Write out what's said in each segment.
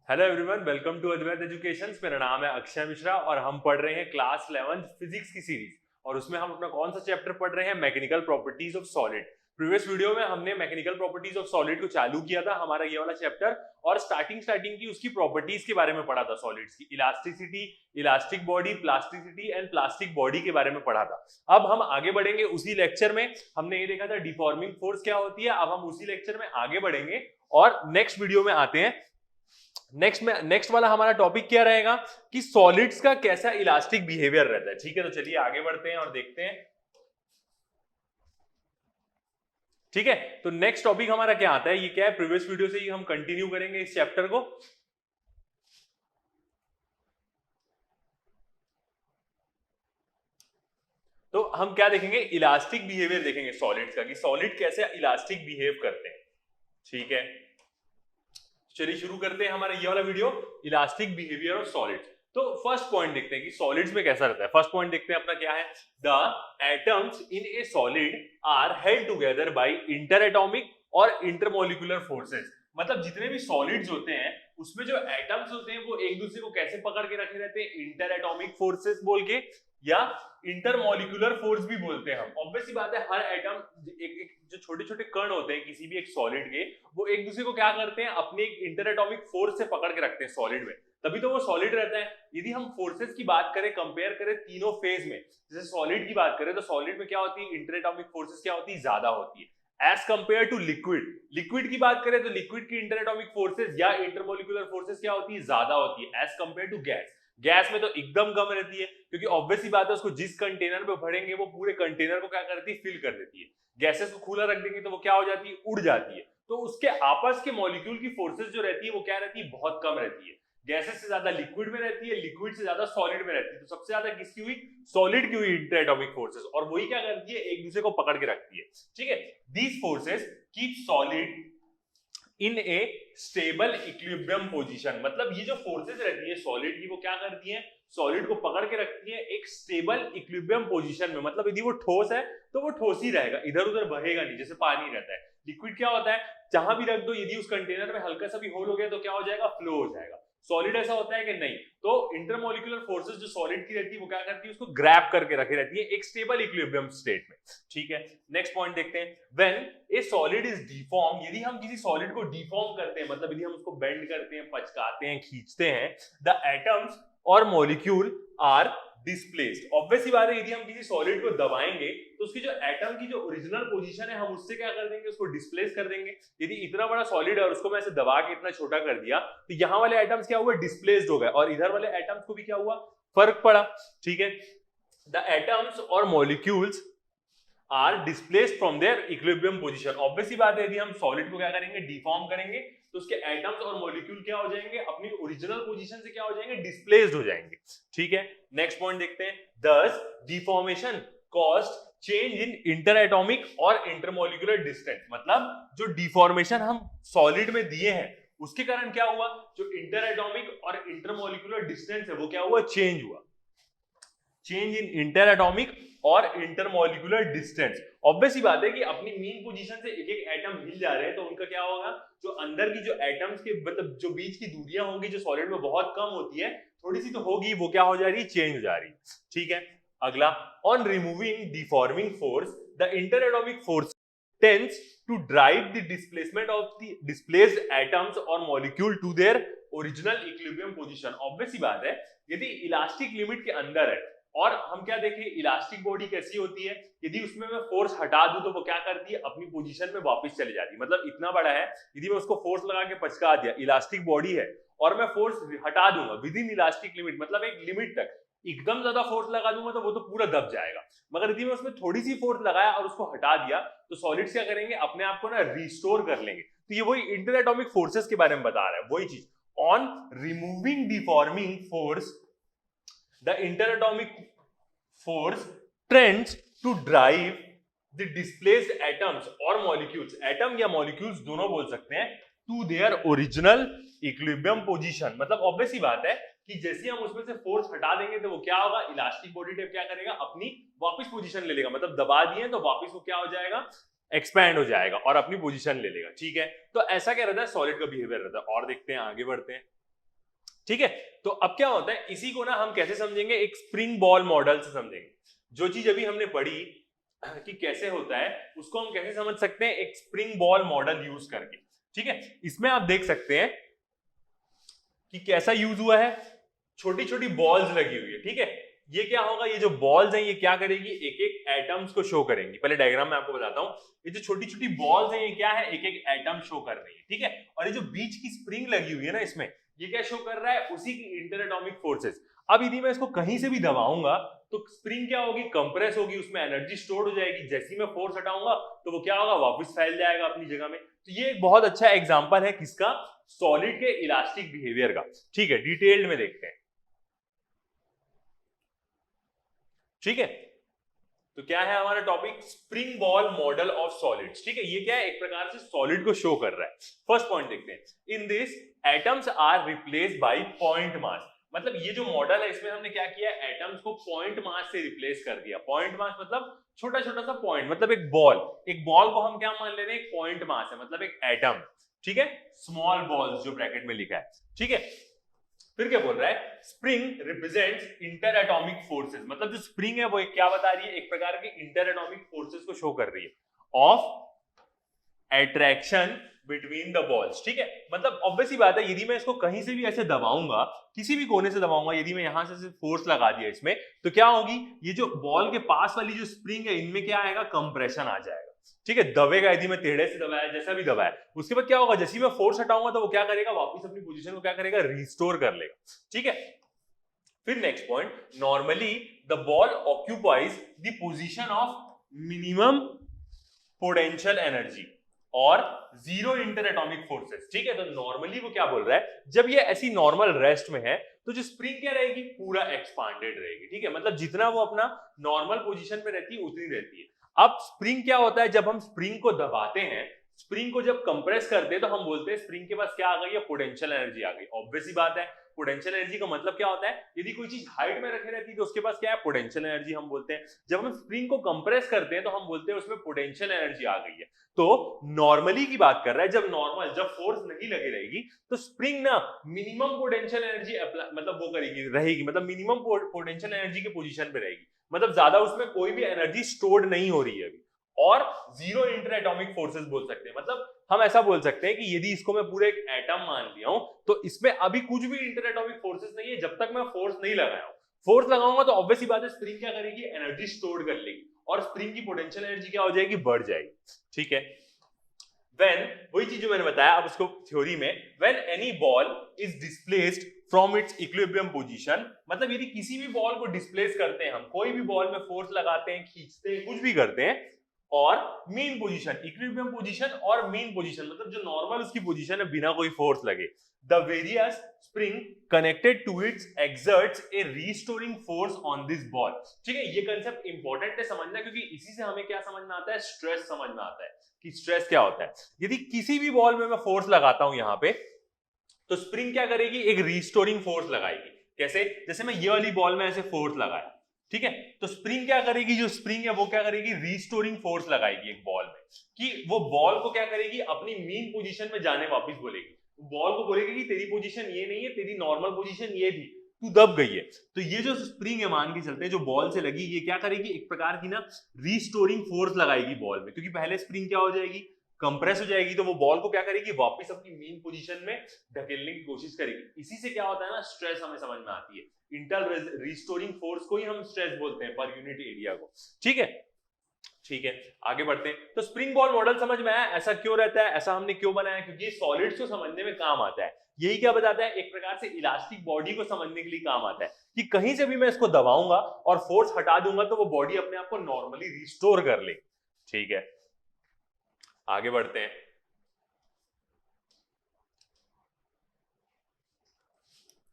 Hello everyone, welcome to Advait education. मेरा नाम है अक्षय मिश्रा और हम पढ़ रहे हैं क्लास 11 फिजिक्स की सीरीज। और उसमें हम अपना कौन सा चैप्टर पढ़ रहे हैं? Mechanical properties of solid. Previous video में हमने मैकेनिकल प्रॉपर्टीज ऑफ सॉलिड को चालू किया था, हमारा ये वाला चैप्टर, और स्टार्टिंग की उसकी प्रॉपर्टीज के बारे में पढ़ा था। सॉलिड्स की elasticity, elastic body, plasticity and plastic body के बारे में पढ़ा था। अब हम आगे बढ़ेंगे उसी लेक्चर में। हमने ये देखा था डिफॉर्मिंग फोर्स क्या होती है। अब हम उसी लेक्चर में आगे बढ़ेंगे और नेक्स्ट वीडियो में आते हैं। नेक्स्ट वाला हमारा टॉपिक क्या रहेगा कि सॉलिड्स का कैसा इलास्टिक बिहेवियर रहता है। ठीक है, तो चलिए आगे बढ़ते हैं और देखते हैं। ठीक है, तो नेक्स्ट टॉपिक हमारा क्या आता है, ये क्या है, प्रीवियस वीडियो से ही हम कंटिन्यू करेंगे इस चैप्टर को। तो हम क्या देखेंगे? इलास्टिक बिहेवियर देखेंगे सॉलिड्स का, कि सॉलिड कैसे इलास्टिक बिहेव करते हैं। ठीक है, चलिए शुरू करते हैं हमारा ये वाला video, elastic behaviour of solids. तो फर्स्ट पॉइंट देखते हैं कि सॉलिड्स में कैसा रहता है। फर्स्ट पॉइंट देखते हैं अपना क्या है। The atoms in a solid are held together by inter atomic और इंटरमोलिकुलर फोर्सेस। मतलब जितने भी सॉलिड्स होते हैं उसमें जो एटम्स होते हैं वो एक दूसरे को कैसे पकड़ के रखे रहते हैं? इंटर एटॉमिक फोर्सेस बोल के, या इंटरमोलिकुलर फोर्स भी बोलते हैं हम। ऑब्वियसली बात है, हर एटम एक जो छोटे छोटे कण होते हैं किसी भी एक सॉलिड के, वो एक दूसरे को क्या करते हैं? अपने एक इंटर एटॉमिक फोर्स से पकड़ के रखते हैं सॉलिड में, तभी तो वो सॉलिड रहता है। यदि हम फोर्सेस की बात करें, कंपेयर करें तीनों फेज में, जैसे सॉलिड की बात करें तो सॉलिड में क्या होती है? इंटर एटॉमिक फोर्सेस क्या होती है? ज्यादा होती है as compare to liquid. Liquid की बात करें तो लिक्विड की इंटर एटॉमिक फोर्सेस या इंटरमोलिकुलर फोर्सेस क्या होती है? ज्यादा होती है as compare to gas. Gas में तो एकदम कम रहती है, क्योंकि ऑब्वियसली बात है उसको जिस कंटेनर में भरेंगे वो पूरे कंटेनर को क्या करती है? फिल कर देती है। गैसेस को खुला रख देंगे तो वो क्या हो जाती है? उड़ जाती है। तो उसके आपस के मॉलिक्यूल की फोर्सेस जो रहती है वो क्या रहती है? बहुत कम रहती है। गैसेस से ज्यादा लिक्विड में रहती है, लिक्विड से ज्यादा सॉलिड में रहती है। तो सबसे ज्यादा किसकी हुई? सॉलिड की हुई इंटर एटॉमिक फोर्सेस। और वही क्या करती है? एक दूसरे को पकड़ के रखती है। ठीक है, these forces keep solid in A stable equilibrium position. मतलब ये जो फोर्सेस रहती है सॉलिड की, वो क्या करती है? सॉलिड को पकड़ के रखती है एक स्टेबल इक्विलिब्रियम पोजीशन में। मतलब यदि वो ठोस है तो वो ठोस ही रहेगा, इधर उधर बहेगा नहीं, जैसे पानी रहता है। लिक्विड क्या होता है? जहां भी रख दो, यदि उस कंटेनर में हल्का सा भी होल हो गया तो क्या हो जाएगा? फ्लो हो जाएगा। सॉलिड ऐसा होता है कि नहीं? तो इंटरमोलिकुलर फोर्सेस जो सॉलिड की रहती है वो क्या करती है? उसको ग्रैब करके रखे रहती है एक स्टेबल इक्विलिब्रियम स्टेट में। ठीक है, नेक्स्ट पॉइंट देखते हैं। When A solid is deform, यदि हम किसी सॉलिड को डिफॉर्म करते हैं, मतलब यदि हम उसको बेंड करते हैं, पचकाते हैं, खींचते हैं, द एटम्स और मॉलिक्यूल आर डिस्प्लेस्ड। ऑब्वियसली बात है, यदि हम किसी सॉलिड को दबाएंगे तो उसकी जो एटम की जो ओरिजिनल पोजीशन है हम उससे क्या कर देंगे? उसको डिस्प्लेस कर देंगे। यदि इतना बड़ा सॉलिड है और उसको मैं ऐसे दबा के इतना छोटा कर दिया तो यहाँ वाले एटम्स क्या हुआ? डिस्प्लेस्ड हो गए, और इधर वाले एटम्स को भी क्या हुआ? फर्क पड़ा। ठीक है, द एटम्स और molecules are displaced from their equilibrium position. Obviously बात है, यदि हम सॉलिड को क्या करेंगे? डिफॉर्म करेंगे तो उसके एटम्स और मॉलिक्यूल क्या हो जाएंगे? अपनी ओरिजिनल पोजीशन से क्या हो जाएंगे? डिस्प्लेस्ड हो जाएंगे। ठीक है, नेक्स्ट पॉइंट देखते हैं। दस deformation caused change in inter atomic और इंटरमोलिकुलर डिस्टेंस। मतलब जो डिफॉर्मेशन हम सॉलिड में दिए हैं उसके कारण क्या हुआ? जो इंटर एटॉमिक और इंटरमोलिकुलर डिस्टेंस है वो क्या हुआ? चेंज हुआ। चेंज इन इंटर एटॉमिक और इंटरमोलिकुलर डिस्टेंस। ऑब्वियसली बात है कि अपनी मीन पोजीशन से एक एक एटम हिल जा रहे हैं तो उनका क्या होगा? जो अंदर की जो एटम्स के मतलब जो बीच की दूरियां होंगी जो सॉलिड में बहुत कम होती है, थोड़ी सी तो होगी, वो क्या हो जा रही है? चेंज हो जा रही है। ठीक है, अगला, on removing deforming force the inter atomic force tends to drive the displacement of the displaced atoms or molecule to their original equilibrium position। Obviously बात है, यदि इलास्टिक लिमिट के अंदर है, और हम क्या देखें, इलास्टिक बॉडी कैसी होती है? यदि उसमें मैं फोर्स हटा दूं तो वो क्या करती है? अपनी पोजीशन में वापस चली जाती है। मतलब इतना बड़ा है, यदि मैं उसको फोर्स लगा के पचका दिया, इलास्टिक बॉडी है, और मैं फोर्स हटा दूंगा विद इन इलास्टिक लिमिट, मतलब एक लिमिट तक, एकदम ज्यादा फोर्स लगा दूंगा तो वो तो पूरा दब जाएगा। मगर यदि मैं उसमें थोड़ी सी फोर्स लगाया और उसको हटा दिया तो सॉलिड्स क्या करेंगे? अपने आप को ना रिस्टोर कर लेंगे। तो ये वही इंटर एटॉमिक फोर्सेस के बारे में बता रहा है, वही चीज। On removing deforming force the inter atomic force tends to drive the displaced atoms or molecules, atom या मॉलिक्यूल्स दोनों बोल सकते हैं, to their original equilibrium position। मतलब ऑब्वियसली बात है कि जैसे हम उसमें से फोर्स हटा देंगे तो वो क्या होगा? इलास्टिक बॉडी टाइप क्या करेगा? अपनी वापस पोजीशन ले लेगा। मतलब दबा दिए तो वापस वो क्या हो जाएगा? एक्सपैंड हो जाएगा और अपनी पोजीशन ले लेगा। ठीक है, तो ऐसा क्या रहता है? सॉलिड का बिहेवियर रहता है। और देखते हैं, आगे बढ़ते हैं। ठीक है। तो अब क्या होता है, इसी को ना हम कैसे समझेंगे, एक स्प्रिंग बॉल मॉडल से समझेंगे। जो चीज अभी हमने पढ़ी कि कैसे होता है, उसको हम कैसे समझ सकते हैं, एक स्प्रिंग बॉल मॉडल यूज करके। ठीक है, इसमें आप देख सकते हैं कि कैसा यूज हुआ है, छोटी छोटी बॉल्स लगी हुई है। ठीक है, ये क्या होगा, ये जो बॉल्स हैं ये क्या करेगी, एक एक एटम्स को शो करेंगी। पहले डायग्राम में आपको बताता हूं, ये जो छोटी छोटी बॉल्स हैं ये क्या है, एक एक एटम शो कर रही है। ठीक है, और ये जो बीच की स्प्रिंग लगी हुई है ना, इसमें ये क्या शो कर रहा है, उसी की इंटर एटॉमिक फोर्सेस। अब यदि मैं इसको कहीं से भी दबाऊंगा तो स्प्रिंग क्या होगी, कंप्रेस होगी, उसमें एनर्जी स्टोर हो जाएगी। जैसे ही मैं फोर्स हटाऊंगा तो वो क्या होगा, वापस फैल जाएगा अपनी जगह में। तो ये एक बहुत अच्छा एग्जांपल है किसका, सॉलिड के इलास्टिक बिहेवियर का। ठीक है, डिटेल्ड में देखते हैं। ठीक है, तो क्या है हमारा topic, spring ball model of solids. ठीक है, ये क्या है, एक प्रकार से सॉलिड को शो कर रहा है। फर्स्ट पॉइंट देखते हैं, in this atoms are replaced by point mass. मतलब ये जो मॉडल है इसमें हमने क्या किया, एटम्स को पॉइंट मास से रिप्लेस कर दिया। पॉइंट मास मतलब छोटा छोटा सा पॉइंट, मतलब एक बॉल, एक बॉल को हम क्या मान ले रहे हैं, एक पॉइंट मास है, मतलब एक एटम। ठीक है, स्मॉल बॉल्स जो ब्रैकेट में लिखा है। ठीक है, फिर क्या बोल रहा है, spring represents inter atomic forces. मतलब जो स्प्रिंग है वो क्या बता रही है, एक प्रकार की इंटर एटॉमिक फोर्सेस को शो कर रही है, of attraction between the balls. ठीक है, मतलब ऑब्वियस ही बात है, यदि मैं इसको कहीं से भी ऐसे दबाऊंगा, किसी भी कोने से दबाऊंगा, यदि मैं यहां से फोर्स लगा दिया इसमें, तो क्या होगी, ये जो बॉल के पास वाली जो स्प्रिंग है इनमें क्या आएगा, कंप्रेशन आ जाएगा। ठीक है, दबेगा, यदि मैं टेढ़े से दबाया, जैसा भी दबाया, उसके बाद क्या होगा, जैसे ही मैं फोर्स हटाऊंगा तो वो क्या करेगा, वापस अपनी पोजीशन को क्या करेगा, रिस्टोर कर लेगा। ठीक है, फिर next point, normally the ball occupies the position of minimum potential energy और जीरो इंटर एटॉमिक फोर्सेस। ठीक है, तो नॉर्मली वो क्या बोल रहा है, जब ये ऐसी नॉर्मल रेस्ट में है तो जो स्प्रिंग क्या रहेगी, पूरा एक्सपांडेड रहेगी। ठीक है, मतलब जितना वो अपना नॉर्मल पोजीशन पे रहती है उतनी रहती है। अब स्प्रिंग क्या होता है, जब हम स्प्रिंग को दबाते हैं, स्प्रिंग को जब कंप्रेस करते हैं तो हम बोलते हैं स्प्रिंग के पास क्या आ गई है, पोटेंशियल एनर्जी आ गई। ऑब्वियस ही बात है, पोटेंशियल एनर्जी का मतलब क्या होता है, यदि कोई चीज हाइट में रखे रहती है तो उसके पास क्या है, पोटेंशियल एनर्जी हम बोलते हैं। जब हम स्प्रिंग को कंप्रेस करते हैं तो हम बोलते हैं उसमें पोटेंशियल एनर्जी आ गई है। तो नॉर्मली की बात कर रहा है, जब फोर्स नहीं लगी रहेगी तो स्प्रिंग ना मिनिमम पोटेंशियल एनर्जी मतलब वो करेगी, रहेगी, मतलब मिनिमम पोटेंशियल एनर्जी के पोजीशन पे रहेगी, मतलब ज्यादा उसमें कोई भी एनर्जी स्टोर्ड नहीं हो रही है अभी। और जीरो इंटर एटॉमिक फोर्सेस बोल सकते हैं, मतलब हम ऐसा बोल सकते हैं कि यदि इसको मैं पूरे एक एटम मान लिया हूं तो इसमें अभी कुछ भी इंटर एटॉमिक फोर्सेस नहीं है जब तक मैं फोर्स नहीं लगाया हूं। फोर्स लगाऊंगा तो ऑब्वियस ही बात है, स्प्रिंग क्या करेगी, एनर्जी स्टोर कर लेगी और स्प्रिंग की पोटेंशियल एनर्जी क्या हो जाएगी, बढ़ जाएगी। ठीक है, व्हेन, वही चीज जो मैंने बताया, अब उसको थ्योरी में, when any ball is displaced from its equilibrium position, मतलब यदि किसी भी बॉल को डिस्प्लेस करते हैं हम, कोई भी बॉल में फोर्स लगाते हैं, खींचते हैं, कुछ भी करते हैं, और मीन पोजीशन, इक्विलिब्रियम पोजीशन और मीन पोजीशन, मतलब जो नॉर्मल उसकी पोजीशन है बिना कोई फोर्स लगे, the various spring connected to its exerts a restoring force on this ball. ठीक है, ये कंसेप्ट इंपॉर्टेंट है समझना, क्योंकि इसी से हमें क्या समझ में आता है, स्ट्रेस समझ में आता है कि स्ट्रेस क्या होता है। यदि किसी भी बॉल में मैं फोर्स लगाता हूं यहां पे, तो स्प्रिंग क्या करेगी, एक रीस्टोरिंग फोर्स लगाएगी। कैसे, जैसे मैं ये वाली बॉल में ऐसे फोर्स लगाया, ठीक है, तो स्प्रिंग क्या करेगी, जो स्प्रिंग है वो क्या करेगी, रीस्टोरिंग फोर्स लगाएगी एक बॉल में, कि वो बॉल को क्या करेगी, अपनी मीन पोजीशन में जाने वापस बोलेगी। बॉल को बोलेगी कि तेरी पोजीशन ये नहीं है, तेरी नॉर्मल पोजीशन ये थी, तू दब गई है। तो ये जो स्प्रिंग है, मान के चलते हैं, जो बॉल से लगी, ये क्या करेगी, एक प्रकार की ना रीस्टोरिंग फोर्स लगाएगी बॉल में, क्योंकि पहले स्प्रिंग क्या हो जाएगी, कंप्रेस हो जाएगी, तो वो बॉल को क्या करेगी, वापस अपनी मेन पोजीशन में धकेलने की कोशिश करेगी। इसी से क्या होता है ना, स्ट्रेस हमें समझ में आती है। इंटर रिस्टोरिंग फोर्स को ही हम स्ट्रेस बोलते हैं, पर यूनिट एरिया को। ठीक है, ठीक है, आगे बढ़ते हैं। तो स्प्रिंग बॉल मॉडल समझ में आया, ऐसा क्यों रहता है, ऐसा हमने क्यों बनाया, क्योंकि ये सॉलिड्स को समझने में काम आता है। यही क्या बताता है, एक प्रकार से इलास्टिक बॉडी को समझने के लिए काम आता है, कि कहीं से भी मैं इसको दबाऊंगा और फोर्स हटा दूंगा तो वो बॉडी अपने आप को नॉर्मली रिस्टोर कर ले। ठीक है, आगे बढ़ते हैं।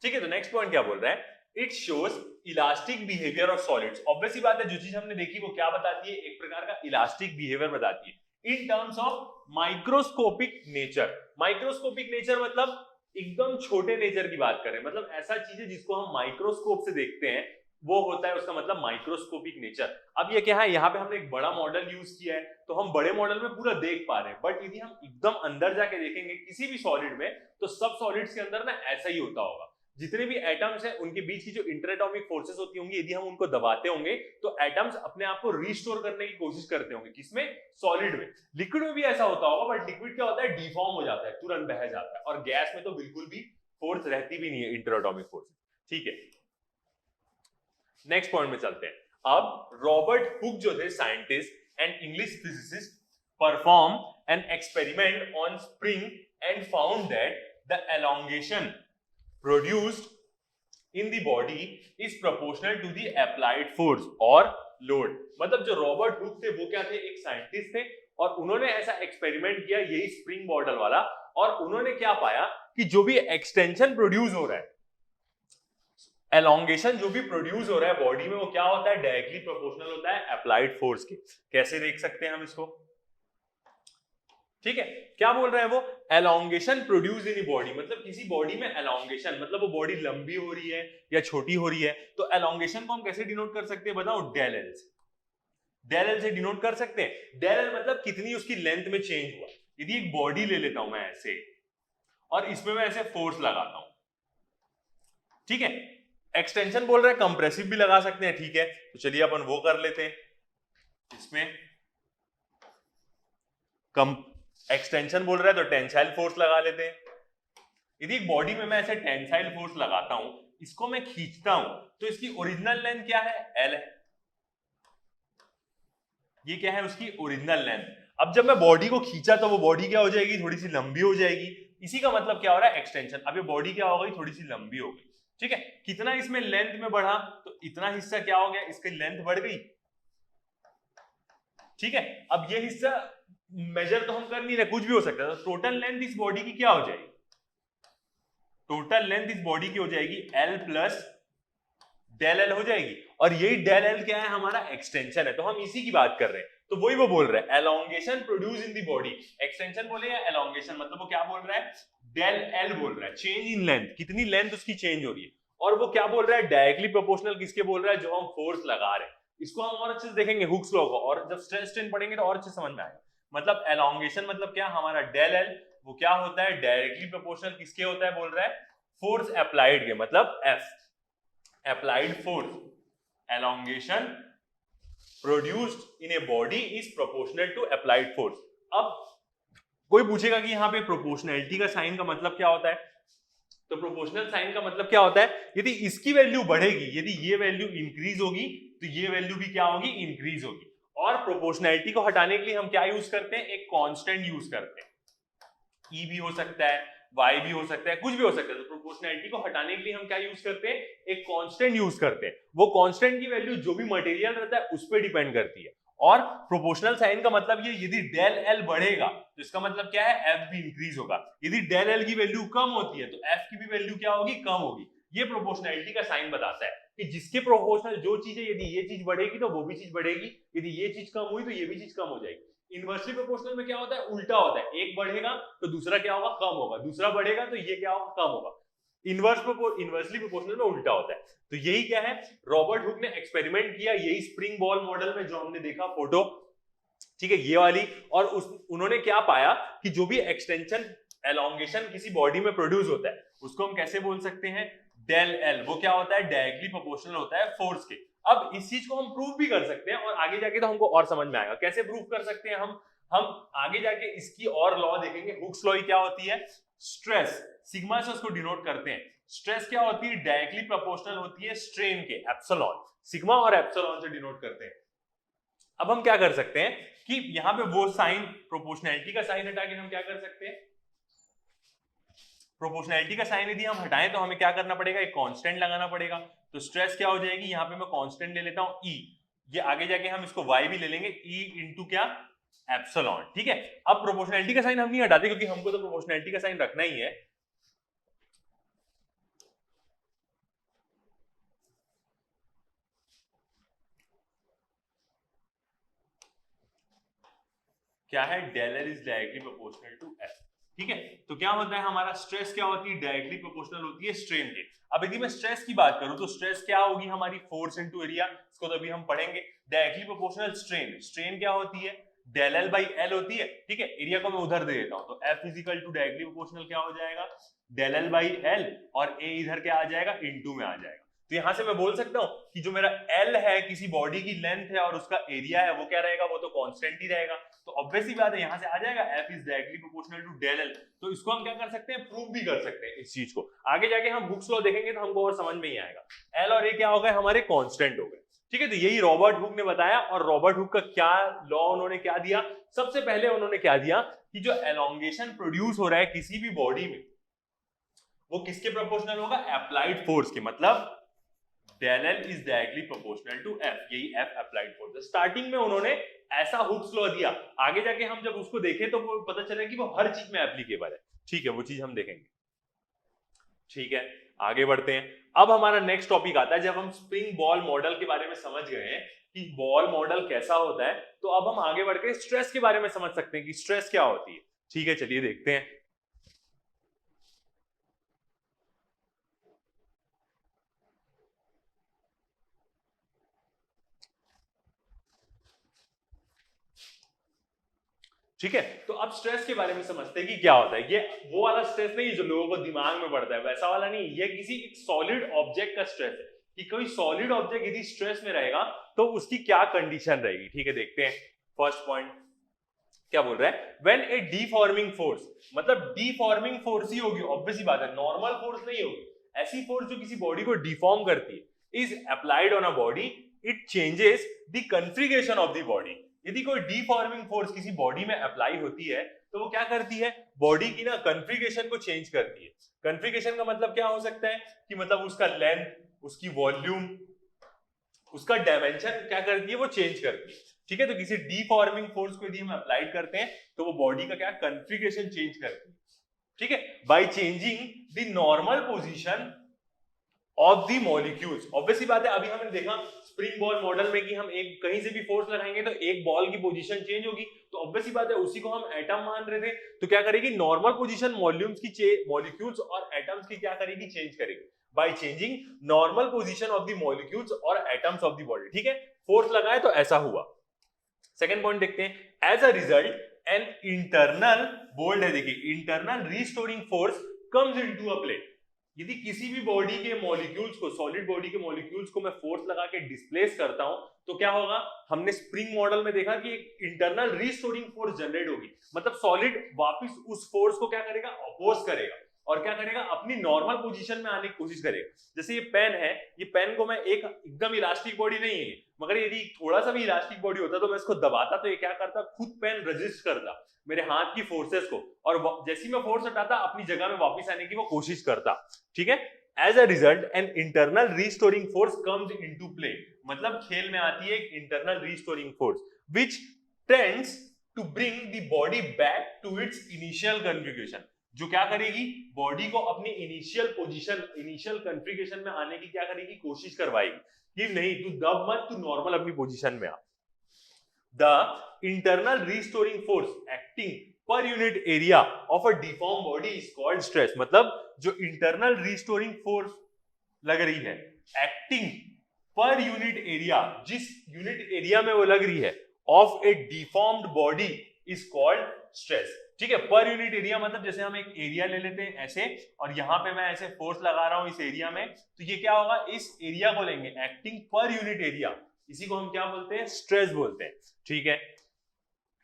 ठीक है, तो नेक्स्ट पॉइंट क्या बोल रहा है, it shows elastic behaviour of solids. Obvious ही बात है, जो चीज हमने देखी वो क्या बताती है, एक प्रकार का इलास्टिक बिहेवियर बताती है in terms of microscopic nature. Microscopic nature मतलब एकदम छोटे नेचर की बात करें, मतलब ऐसा चीज है जिसको हम माइक्रोस्कोप से देखते हैं, वो होता है उसका मतलब माइक्रोस्कोपिक नेचर। अब ये क्या है, यहाँ पे हमने एक बड़ा मॉडल यूज किया है तो हम बड़े मॉडल में पूरा देख पा रहे हैं, बट यदि हम एकदम अंदर जाके देखेंगे किसी भी सॉलिड में, तो सब सॉलिड्स के अंदर ना ऐसा ही होता होगा। जितने भी एटम्स हैं उनके बीच की जो इंटरएटॉमिक फोर्सेस होती होंगी, यदि हम उनको दबाते होंगे तो एटम्स अपने आप को रिस्टोर करने की कोशिश करते होंगे। किसमें? सॉलिड में। लिक्विड में भी ऐसा होता होगा, बट लिक्विड क्या होता है, डिफॉर्म हो जाता है, तुरंत बह जाता है, और गैस में तो बिल्कुल भी फोर्स रहती भी नहीं है, इंटरएटॉमिक फोर्स। ठीक है, नेक्स्ट पॉइंट में चलते हैं। अब रॉबर्ट हुक जो थे scientist and English physicist perform an experiment on spring and found that the elongation produced in the body is proportional to the applied force और लोड। मतलब जो रॉबर्ट हुक थे वो क्या थे, एक साइंटिस्ट थे, और उन्होंने ऐसा एक्सपेरिमेंट किया, यही स्प्रिंग बॉटल वाला, और उन्होंने क्या पाया कि जो भी एक्सटेंशन प्रोड्यूस हो रहा है, एलोंगेशन जो भी प्रोड्यूस हो रहा है बॉडी में, वो क्या होता है, डायरेक्टली प्रोपोर्शनल होता है अप्लाइड फोर्स के। कैसे देख सकते हैं हम इसको? ठीक है, क्या बोल रहे हैं वो, एलोंगेशन प्रोड्यूस इन बॉडी, मतलब किसी बॉडी में एलोंगेशन, मतलब वो बॉडी लंबी हो रही है या छोटी हो रही है, तो एलोंगेशन को हम कैसे डिनोट कर सकते हैं, बताओ? डेल एल से। डेल एल से डिनोट कर सकते हैं। डेल एल मतलब कितनी उसकी लेंथ में चेंज हुआ। यदि एक बॉडी ले लेता हूं मैं ऐसे, और इसमें मैं ऐसे फोर्स लगाता हूं, ठीक है, एक्सटेंशन बोल रहे हैं, कंप्रेसिव भी लगा सकते हैं, ठीक है, तो चलिए अपन वो कर लेते हैं। इसमें एक्सटेंशन बोल रहा है तो टेंसाइल फोर्स लगा लेते हैं। यदि एक बॉडी में मैं ऐसे टेंसाइल फोर्स लगाता हूं, इसको मैं खींचता हूं, तो इसकी ओरिजिनल लेंथ क्या है, एल है। ये क्या है, उसकी ओरिजिनल लेंथ। अब जब मैं बॉडी को खींचा तो वो बॉडी क्या हो जाएगी, थोड़ी सी लंबी हो जाएगी। इसी का मतलब क्या हो रहा है, एक्सटेंशन। अब ये बॉडी क्या हो गई, थोड़ी सी लंबी हो गई। ठीक है, कितना इसमें लेंथ में बढ़ा, तो इतना हिस्सा क्या हो गया, इसकी लेंथ बढ़ गई। ठीक है, अब ये हिस्सा मेजर तो हम कर नहीं रहे, कुछ भी हो सकता है, तो टोटल लेंथ इस बॉडी की क्या हो जाएगी, टोटल लेंथ इस बॉडी की हो जाएगी एल प्लस डेल एल हो जाएगी। और यही डेल एल क्या है, हमारा एक्सटेंशन है, तो हम इसी की बात कर रहे हैं। तो वही वो बोल रहे हैं, elongation produce in the body. Extension बोले या एलोंगेशन, मतलब वो क्या बोल रहा है, डेल एल बोल रहा है, चेंज इन लेंथ, कितनी लेंथ उसकी चेंज हो रही है। और वो क्या बोल रहा है, डायरेक्टली प्रोपोर्शनल किसके बोल रहा है, जो हम फोर्स लगा रहे हैं। इसको हम और अच्छे से देखेंगे हुक्स लॉ को, और जब स्ट्रेस स्ट्रेन पढ़ेंगे तो और अच्छे समझ में आएगा। मतलब एलोंगेशन मतलब क्या, हमारा डेल एल वो क्या होता है, डायरेक्टली प्रोपोर्शनल किसके होता है, बोल रहा है फोर्स अप्लाइड के, मतलब F, applied force, elongation produced in a body is proportional to applied force। अब कोई पूछेगा कि यहाँ पे प्रोपोर्शनैलिटी का साइन का मतलब क्या होता है, तो प्रोपोर्शनल साइन का मतलब क्या होता है, यदि इसकी वैल्यू बढ़ेगी, यदि ये वैल्यू इंक्रीज होगी तो ये वैल्यू भी क्या होगी, इंक्रीज होगी। और प्रोपोर्शनैलिटी को हटाने के लिए हम क्या यूज करते हैं, एक कांस्टेंट यूज करते हैं। ई भी हो सकता है, y भी हो सकता है, कुछ भी हो सकता है। तो प्रोपोर्शनैलिटी को हटाने के लिए हम क्या यूज करते हैं, एक कांस्टेंट यूज करते हैं। वो कांस्टेंट की वैल्यू जो भी मटेरियल रहता है उस पर डिपेंड करती है। और प्रोपोर्शनल साइन का मतलब ये, यदि डेल एल बढ़ेगा तो इसका मतलब क्या है, एफ भी इंक्रीज होगा। यदि डेल एल की वैल्यू कम होती है तो एफ की भी वैल्यू क्या होगी, कम होगी। ये प्रोपोर्शनैलिटी का साइन बताता है कि जिसके प्रोपोर्शनल जो चीज है, यदि ये चीज बढ़ेगी तो वो भी चीज बढ़ेगी, यदि ये चीज कम हुई तो ये भी चीज कम हो जाएगी। इनवर्सली प्रोपोर्शनल में क्या होता है, उल्टा होता है, एक बढ़ेगा तो दूसरा क्या होगा, कम होगा, दूसरा बढ़ेगा तो ये क्या होगा, कम होगा। इनवर्सली प्रोपोर्शनल में उल्टा होता है। तो यही क्या है, रॉबर्ट हुक ने एक्सपेरिमेंट किया, यही स्प्रिंग बॉल मॉडल में जो हमने देखा फोटो, ठीक है, ये वाली। और उन्होंने क्या पाया कि जो भी एक्सटेंशन एलोंगेशन किसी बॉडी में प्रोड्यूस होता है उसको हम कैसे बोल सकते हैं, डेल एल। वो क्या होता है, डायरेक्टली प्रोपोर्शनल होता है फोर्स के। अब इस चीज को हम प्रूव भी कर सकते हैं, और आगे जाके तो हमको और समझ में आएगा कैसे प्रूव कर सकते हैं हम आगे जाके इसकी और लॉ देखेंगे। हुक्स लॉ क्या होती है, स्ट्रेस, सिग्मा से उसको डिनोट करते हैं। स्ट्रेस क्या होती है, डायरेक्टली प्रोपोर्शनल होती है स्ट्रेन के, एप्सिलॉन। सिग्मा और एप्सिलॉन से डिनोट करते हैं। अब हम क्या कर सकते हैं कि यहां पे वो साइन, प्रोपोर्शनैलिटी का साइन हटा के हम क्या कर सकते हैं, प्रोपोर्शनैलिटी का साइन यदि हम हटाएं तो हमें क्या करना पड़ेगा, एक कांस्टेंट लगाना पड़ेगा। तो स्ट्रेस क्या हो जाएगी, यहां पे मैं कांस्टेंट ले लेता हूं ई, ये आगे जाके हम इसको y भी ले लेंगे, ई इंटू क्या, एप्सिलॉन। ठीक है, अब प्रोपोर्शनैलिटी का साइन हम नहीं हटाते क्योंकि हमको तो प्रोपोर्शनैलिटी का साइन रखना ही है। क्या है, del L is directly proportional to F. ठीक है, तो क्या होता है, हमारा स्ट्रेस क्या होती है, डायरेक्टली प्रोपोर्शनल होती है स्ट्रेन के। अब यदि मैं स्ट्रेस की बात करूं तो स्ट्रेस क्या होगी, हमारी फोर्स इनटू एरिया, इसको तो अभी हम पढ़ेंगे। डायरेक्टली प्रोपोर्शनल स्ट्रेन, स्ट्रेन क्या होती है, डेल एल बाई एल होती है। ठीक है, एरिया को मैं उधर दे देता हूं, तो F is equal to directly proportional क्या हो जाएगा, डेल एल बाई एल, और ए इधर क्या आ जाएगा, इनटू में आ जाएगा। तो यहां से मैं बोल सकता हूं कि जो मेरा एल है किसी बॉडी की लेंथ है और उसका एरिया है वो क्या रहेगा, वो तो कांस्टेंट ही रहेगा। तो ऑब्वियसली बात है यहां से आ जाएगा F is directly proportional to del L. तो इसको हम क्या कर सकते हैं, प्रूव भी कर सकते हैं इस चीज को। आगे जाके हम हुक्स लॉ देखेंगे तो हमको और समझ में ही आएगा। एल और ए क्या हो गए, हमारे कांस्टेंट हो गए। ठीक है, तो यही रॉबर्ट हुक ने बताया। और रॉबर्ट हुक का क्या लॉ उन्होंने क्या दिया, सबसे पहले उन्होंने क्या दिया कि जो एलोंगेशन प्रोड्यूस हो रहा है किसी भी बॉडी में वो किसके प्रोपोर्शनल होगा, अप्लाइड फोर्स के। मतलब del L is directly proportional to F, यही एफ अप्लाइड फोर्स। स्टार्टिंग में उन्होंने ऐसा हुक्स लॉ दिया, आगे जाके हम जब उसको देखें तो वो पता चला कि वो हर चीज में एप्लीकेबल है। ठीक है, वो चीज हम देखेंगे। ठीक है, आगे बढ़ते हैं। अब हमारा नेक्स्ट टॉपिक आता है, जब हम स्प्रिंग बॉल मॉडल के बारे में समझ गए हैं कि बॉल मॉडल कैसा होता है, तो अब हम आगे बढ़ के स्ट्रेस के बारे में समझ सकते हैं कि स्ट्रेस क्या होती है। ठीक है, चलिए देखते हैं। ठीक है, तो अब स्ट्रेस के बारे में समझते हैं कि क्या होता है। ये वो वाला स्ट्रेस नहीं जो लोगों को दिमाग में पड़ता है, वैसा वाला नहीं। ये किसी एक सॉलिड ऑब्जेक्ट का स्ट्रेस है कि कोई सॉलिड ऑब्जेक्ट यदि स्ट्रेस में रहेगा तो उसकी क्या कंडीशन रहेगी। ठीक है, देखते हैं। फर्स्ट पॉइंट क्या बोल रहा है, व्हेन ए डीफॉर्मिंग फोर्स, मतलब डीफॉर्मिंग फोर्स ही होगी, ऑब्वियसली बात है, नॉर्मल फोर्स नहीं होगी। ऐसी फोर्स जो किसी बॉडी को डिफॉर्म करती है is applied on a body, it changes the configuration of the body. यदि कोई डीफॉर्मिंग फोर्स किसी बॉडी में अप्लाई होती है तो वो क्या करती है, बॉडी की ना कॉन्फ़िगरेशन को चेंज करती है। कॉन्फ़िगरेशन का मतलब क्या हो सकता है कि मतलब उसका लेंथ, उसकी वॉल्यूम, उसका डायमेंशन क्या करती है, वो चेंज करती है। ठीक है, तो किसी डीफॉर्मिंग फोर्स को यदि हम अप्लाई करते हैं तो वो बॉडी का क्या कॉन्फ़िगरेशन चेंज करती है। ठीक है, by changing the normal position of the molecules. Obviously बात है, अभी हमने देखा स्प्रिंग बॉल मॉडल में कि हम एक कहीं से भी फोर्स लगाएंगे तो एक बॉल की पोजीशन चेंज होगी। तो ऑब्वियसली बात है उसी को हम एटम मान रहे थे, तो क्या करेगी, नॉर्मल पोजीशन मॉल्यूम्स की मॉलिक्यूल्स और एटम्स की क्या करेगी, चेंज करेगी by changing normal position of the molecules और एटम्स ऑफ द बॉडी। ठीक है, फोर्स लगाए तो ऐसा हुआ। सेकेंड पॉइंट देखते हैं, as a result an internal, bold है देखिए, internal restoring force comes into a play. यदि किसी भी बॉडी के मॉलिक्यूल्स को, सॉलिड बॉडी के मॉलिक्यूल्स को मैं फोर्स लगा के डिस्प्लेस करता हूं तो क्या होगा, हमने स्प्रिंग मॉडल में देखा कि एक इंटरनल रीस्टोरिंग फोर्स जनरेट होगी। मतलब सॉलिड वापस उस फोर्स को क्या करेगा, अपोज करेगा और क्या करेगा, अपनी नॉर्मल पोजीशन में आने की कोशिश करेगा। जैसे ये पेन है, ये पेन को मैं एक एकदम इलास्टिक बॉडी नहीं है, मगर यदि थोड़ा सा भी इलास्टिक बॉडी होता तो मैं इसको दबाता तो ये क्या करता, खुद पेन रेजिस्ट करता मेरे हाथ की फोर्सेस को, और जैसी मैं फोर्स हटाता अपनी जगह में वापस आने की वो कोशिश करता। ठीक है, as a result an internal restoring force comes into play. मतलब खेल में आती है एक internal restoring force which tends to bring the body back to its initial configuration. जो क्या करेगी, बॉडी को अपनी इनिशियल पोजीशन, इनिशियल कॉन्फ़िगरेशन में आने की क्या करेगी, कोशिश करवाएगी कि नहीं तू दब मत, तू नॉर्मल अपनी पोजीशन में आ। The internal restoring force acting per unit area of a deformed body is called stress। मतलब जो internal restoring force लग रही है, acting per unit area, जिस यूनिट एरिया में वो लग रही है, of a deformed body is called stress। ठीक है, पर यूनिट एरिया मतलब जैसे हम एक एरिया ले लेते हैं ऐसे, और यहां पे मैं ऐसे फोर्स लगा रहा हूं इस एरिया में, तो ये क्या होगा, इस एरिया को लेंगे, एक्टिंग पर यूनिट एरिया, इसी को हम क्या बोलते हैं, स्ट्रेस बोलते हैं। ठीक है,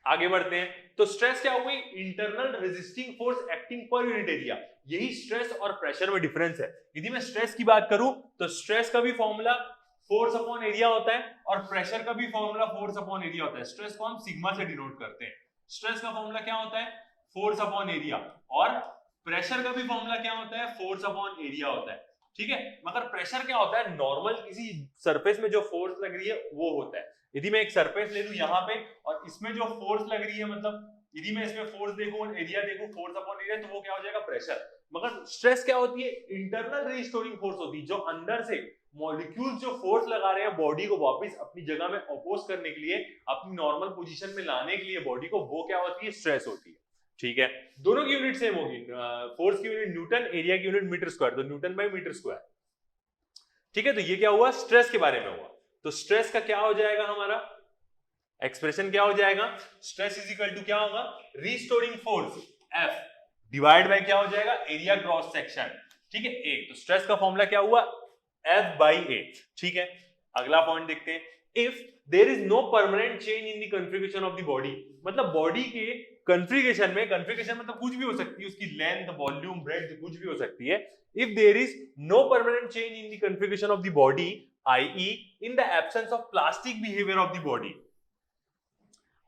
आगे बढ़ते हैं। तो स्ट्रेस क्या हुई, इंटरनल रेजिस्टिंग फोर्स एक्टिंग पर यूनिट एरिया। यही स्ट्रेस और प्रेशर में डिफरेंस है। यदि मैं स्ट्रेस की बात करूं तो स्ट्रेस का भी फॉर्मूला फोर्स अपॉन एरिया होता है और प्रेशर का भी फॉर्मूला फोर्स अपॉन एरिया होता है। स्ट्रेस को हम सिग्मा से डिनोट करते हैं। स्ट्रेस का फॉर्मूला क्या होता है, फोर्स अपॉन एरिया, और प्रेशर का भी फॉर्मूला क्या होता है, फोर्स अपॉन एरिया होता है। ठीक है, मगर प्रेशर क्या होता है, नॉर्मल किसी सरफेस में जो फोर्स लग रही है वो होता है। यदि मैं एक सरफेस ले लूं यहाँ पे और इसमें जो फोर्स लग रही है, मतलब यदि मैं इसमें फोर्स देखूं और एरिया देखूं, फोर्स अपॉन एरिया, तो वो क्या हो जाएगा, प्रेशर। मगर स्ट्रेस क्या होती है, इंटरनल रीस्टोरिंग फोर्स होती है, जो अंदर से मॉलिक्यूल्स जो फोर्स लगा रहे हैं बॉडी को वापस अपनी जगह में अपोज करने के लिए, अपनी नॉर्मल पोजीशन में लाने के लिए बॉडी को, वो क्या होती है, स्ट्रेस होती है। ठीक है, दोनों की यूनिट सेम होगी, फोर्स की यूनिट न्यूटन, एरिया की यूनिट मीटर स्क्वायर, तो न्यूटन बाय मीटर स्क्वायर। ठीक है, तो ये क्या हुआ, स्ट्रेस के बारे में हुआ। तो स्ट्रेस का क्या हो जाएगा, हमारा एक्सप्रेशन क्या हो जाएगा, स्ट्रेस इज इक्वल टू क्या होगा, restoring force F divide by क्या हो जाएगा, एरिया क्रॉस सेक्शन, ठीक है, ए। तो स्ट्रेस का फॉर्मूला क्या हुआ, F by A, ठीक है। अगला पॉइंट देखते हैं, if there is no permanent change in the configuration of the body, मतलब बॉडी के कॉन्फ़िगरेशन में, कॉन्फ़िगरेशन मतलब कुछ भी हो सकती है, उसकी लेंथ, वॉल्यूम, ब्रेड्थ कुछ भी हो सकती है। If there is no permanent change in the configuration of the body, i.e. in the absence of plastic behavior of the body।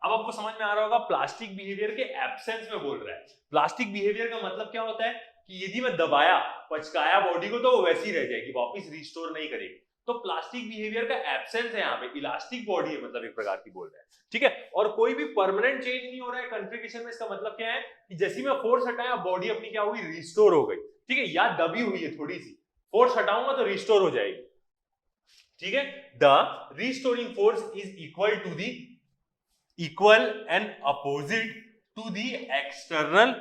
अब आपको समझ में आ रहा होगा प्लास्टिक बिहेवियर के एब्सेंस में बोल रहा है। प्लास्टिक बिहेवियर का मतलब क्या होता है कि यदि मैं दबाया, पचकाया बॉडी को, तो वो वैसी रह जाएगी, वापस रिस्टोर नहीं करेगी। तो प्लास्टिक बिहेवियर का एब्सेंस है यहाँ पे, इलास्टिक बॉडी है, मतलब एक प्रकार की बोल रहा है, ठीक है। और कोई भी परमानेंट चेंज नहीं हो रहा है कॉन्फ़िगरेशन में। इसका मतलब क्या है कि जैसे मैं फोर्स हटाया, बॉडी अपनी क्या हुई, रिस्टोर हो गई, ठीक है, या दबी हुई है थोड़ी सी, फोर्स हटाऊंगा तो रिस्टोर हो जाएगी, ठीक है। The restoring force is equal and opposite to the external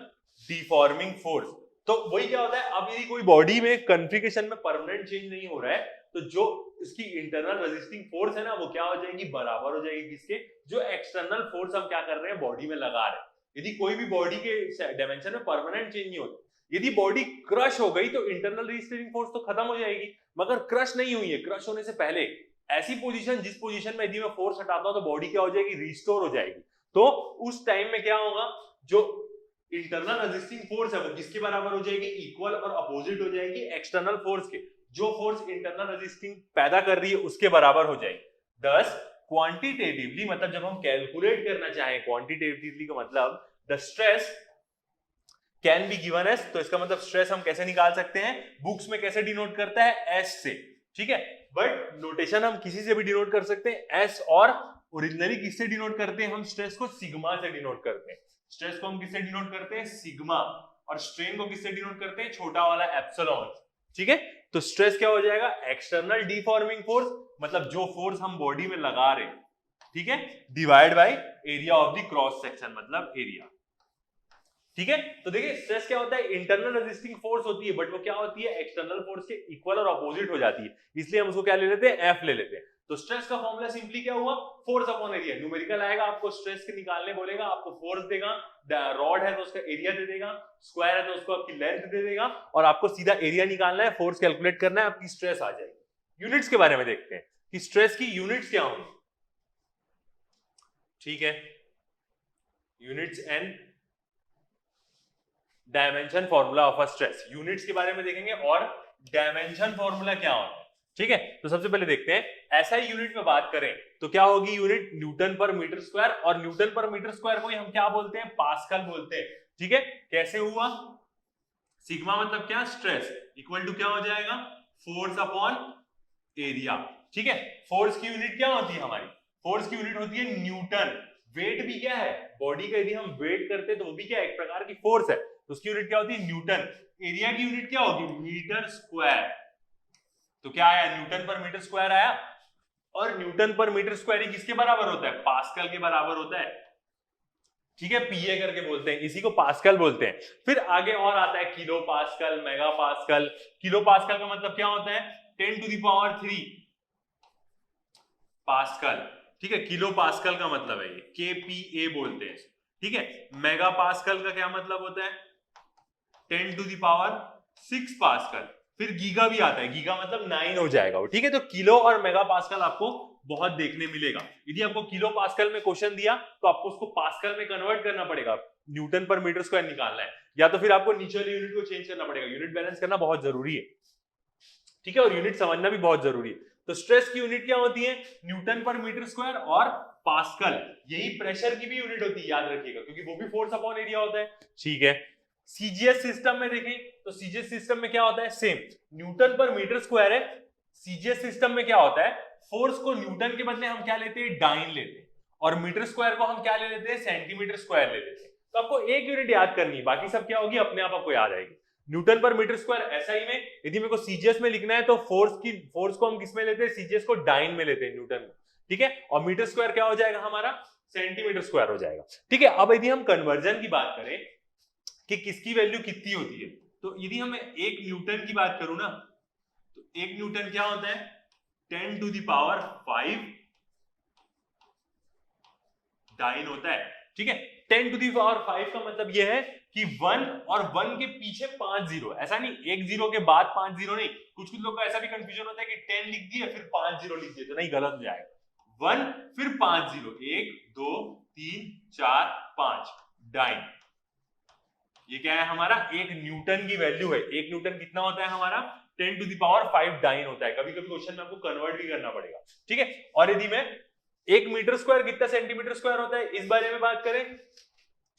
deforming force. तो वही क्या होता है, अब यदि कोई बॉडी में कॉन्फ़िगरेशन में परमानेंट चेंज नहीं हो रहा है, तो जो इसकी इंटरनल रेजिस्टिंग फोर्स है ना, वो क्या हो जाएगी, बराबर हो जाएगी किसके, जो एक्सटर्नल फोर्स हम क्या कर रहे हैं, बॉडी में लगा रहे हैं। यदि कोई भी बॉडी के डायमेंशन में परमानेंट चेंज नहीं होता, यदि बॉडी क्रश हो गई तो इंटरनल रेजिस्टिंग फोर्स तो खत्म हो जाएगी, मगर क्रश नहीं हुई है, क्रश होने से पहले ऐसी पोजीशन, जिस पोजीशन में यदि मैं फोर्स हटाता हूं तो बॉडी क्या हो जाएगी, रिस्टोर हो जाएगी। तो उस टाइम में क्या होगा, जो इंटरनल रेजिस्टिंग फोर्स है वो किसके बराबर हो जाएगी, इक्वल और अपोजिट हो जाएगी एक्सटर्नल फोर्स के। जो फोर्स इंटरनल रेजिस्टिंग पैदा कर रही है उसके बराबर हो जाएगी। दस क्वांटिटेटिवली, मतलब जब हम कैलकुलेट करना चाहें, क्वांटिटेटिवली का मतलब the stress can be given as, तो इसका मतलब स्ट्रेस हम कैसे निकाल सकते हैं, बुक्स में कैसे डिनोट करता है, एस से, ठीक है। बट नोटेशन हम किसी से भी डिनोट कर सकते हैं, एस, और ओरिजिनली किससे डिनोट करते हैं हम स्ट्रेस को, सिग्मा से डिनोट करते हैं। स्ट्रेस को हम किससे डिनोट करते हैं, सिग्मा, और स्ट्रेन को किससे डिनोट करते हैं, छोटा वाला एप्सिलॉन, ठीक है। तो स्ट्रेस क्या हो जाएगा, एक्सटर्नल डिफॉर्मिंग फोर्स, मतलब जो फोर्स हम बॉडी में लगा रहे हैं, ठीक है, divide by area of the cross section, मतलब एरिया, ठीक है। तो देखिए स्ट्रेस क्या होता है, इंटरनल रेजिस्टिंग फोर्स होती है, बट वो क्या होती है, एक्सटर्नल फोर्स के इक्वल और अपोजिट हो जाती है, इसलिए हम उसको क्या ले लेते हैं, एफ ले लेते हैं। तो स्ट्रेस का फॉर्मूला सिंपली क्या हुआ, फोर्स अपॉन एरिया। न्यूमेरिकल आएगा, आपको स्ट्रेस के निकालने बोलेगा, आपको फोर्स देगा, रॉड है तो उसका एरिया दे देगा, स्क्वायर है तो उसको आपकी लेंथ दे देगा, और आपको सीधा एरिया निकालना है, फोर्स कैलकुलेट करना है, आपकी स्ट्रेस आ जाएगी। यूनिट्स के बारे में देखते हैं कि स्ट्रेस की यूनिट्स क्या होंगी, ठीक है। Units and dimension formula of a stress, units के बारे में देखेंगे और डायमेंशन फॉर्मूला क्या होता है, ठीक है। तो सबसे पहले देखते हैं ऐसा ही यूनिट में बात करें तो क्या होगी, यूनिट न्यूटन पर मीटर स्क्वायर, और न्यूटन पर मीटर स्क्वायर को हम क्या बोलते हैं, पास्कल बोलते हैं, ठीक है। कैसे हुआ, सिग्मा मतलब क्या, स्ट्रेस, इक्वल टू क्या हो जाएगा, फोर्स अपॉन एरिया, ठीक है। फोर्स की यूनिट क्या होती है हमारी, फोर्स की यूनिट होती है न्यूटन। वेट भी क्या है, बॉडी का यदि हम वेट करते हैं तो वो भी क्या है, एक प्रकार की फोर्स है, तो उसकी यूनिट क्या होती है, न्यूटन। एरिया की यूनिट क्या होगी, मीटर स्क्वायर। तो क्या आया, न्यूटन पर मीटर स्क्वायर आया, और न्यूटन पर मीटर स्क्वायर किसके बराबर होता है, पास्कल के बराबर होता है, ठीक है। पीए करके बोलते हैं, इसी को पास्कल बोलते हैं। फिर आगे और आता है kilo pascal, mega pascal. Kilo pascal का मतलब क्या होता है, 10 टू द पावर 3 पास्कल, ठीक है। किलो पास्कल का मतलब है ये, केपीए बोलते हैं, ठीक है। मेगा पास्कल का क्या मतलब होता है, 10 टू द पावर 6 पास्कल। फिर गीगा भी आता है, गीगा मतलब 9 हो जाएगा वो, ठीक है। तो किलो और मेगा पास्कल आपको बहुत देखने मिलेगा। यदि आपको किलो पास्कल में क्वेश्चन दिया तो आपको उसको पास्कल में कन्वर्ट करना पड़ेगा, न्यूटन पर मीटर स्क्वायर निकालना है, या तो फिर आपको नीचे वाली यूनिट को चेंज करना पड़ेगा। यूनिट बैलेंस करना बहुत जरूरी है, ठीक है, और यूनिट समझना भी बहुत जरूरी है। तो स्ट्रेस की यूनिट क्या होती है, न्यूटन पर मीटर स्क्वायर और पास्कल। यही प्रेशर की भी यूनिट होती है, याद रखिएगा, क्योंकि वो भी फोर्स अपॉन एरिया होता है, ठीक है। सीजीएस सिस्टम में देखें तो सीजीएस सिस्टम में क्या होता है, सेम न्यूटन पर मीटर स्क्वायर है। सीजीएस सिस्टम में क्या होता है, फोर्स को न्यूटन के बदले हम क्या लेते हैं, डाइन लेते हैं, और मीटर स्क्वायर को हम क्या ले लेते हैं, सेंटीमीटर स्क्वायर ले लेते हैं। तो आपको एक यूनिट याद करनी है, बाकी सब क्या होगी अपने आप आपको याद आएगी। न्यूटन पर मीटर स्क्वायर एसआई में, यदि मेरे को सीजीएस में लिखना है तो फोर्स को हम किस में लेते हैं, सीजीएस को डाइन में लेते हैं, न्यूटन में, ठीक है। और मीटर स्क्वायर क्या हो जाएगा हमारा, सेंटीमीटर स्क्वायर हो जाएगा, ठीक है। अब यदि हम कन्वर्जन की बात करें कि किसकी वैल्यू कितनी होती है, तो यदि हम एक न्यूटन की बात करूं ना, तो एक न्यूटन क्या होता है, 10 टू द पावर 5 डाइन होता है, ठीक है। 10 टू द पावर 5 का मतलब यह है कि 1 और 1 के पीछे 5 जीरो, ऐसा नहीं एक जीरो के बाद 5 जीरो नहीं, कुछ लोग का ऐसा भी कंफ्यूजन होता है कि 10 लिख दिए फिर 5 जीरो लिख दिए, तो नहीं, गलत हो जाएगा। 1 फिर 5 जीरो, 1 2 3 4 5 डाइन। ये क्या है हमारा, 1 न्यूटन की वैल्यू है। 1 न्यूटन कितना होता है हमारा, 10 टू द पावर 5 डाइन होता है। कभी कभी क्वेश्चन में आपको कन्वर्ट भी करना पड़ेगा, ठीक है। और यदि मैं 1 मीटर स्क्वायर कितना सेंटीमीटर स्क्वायर होता है इस बारे में बात करें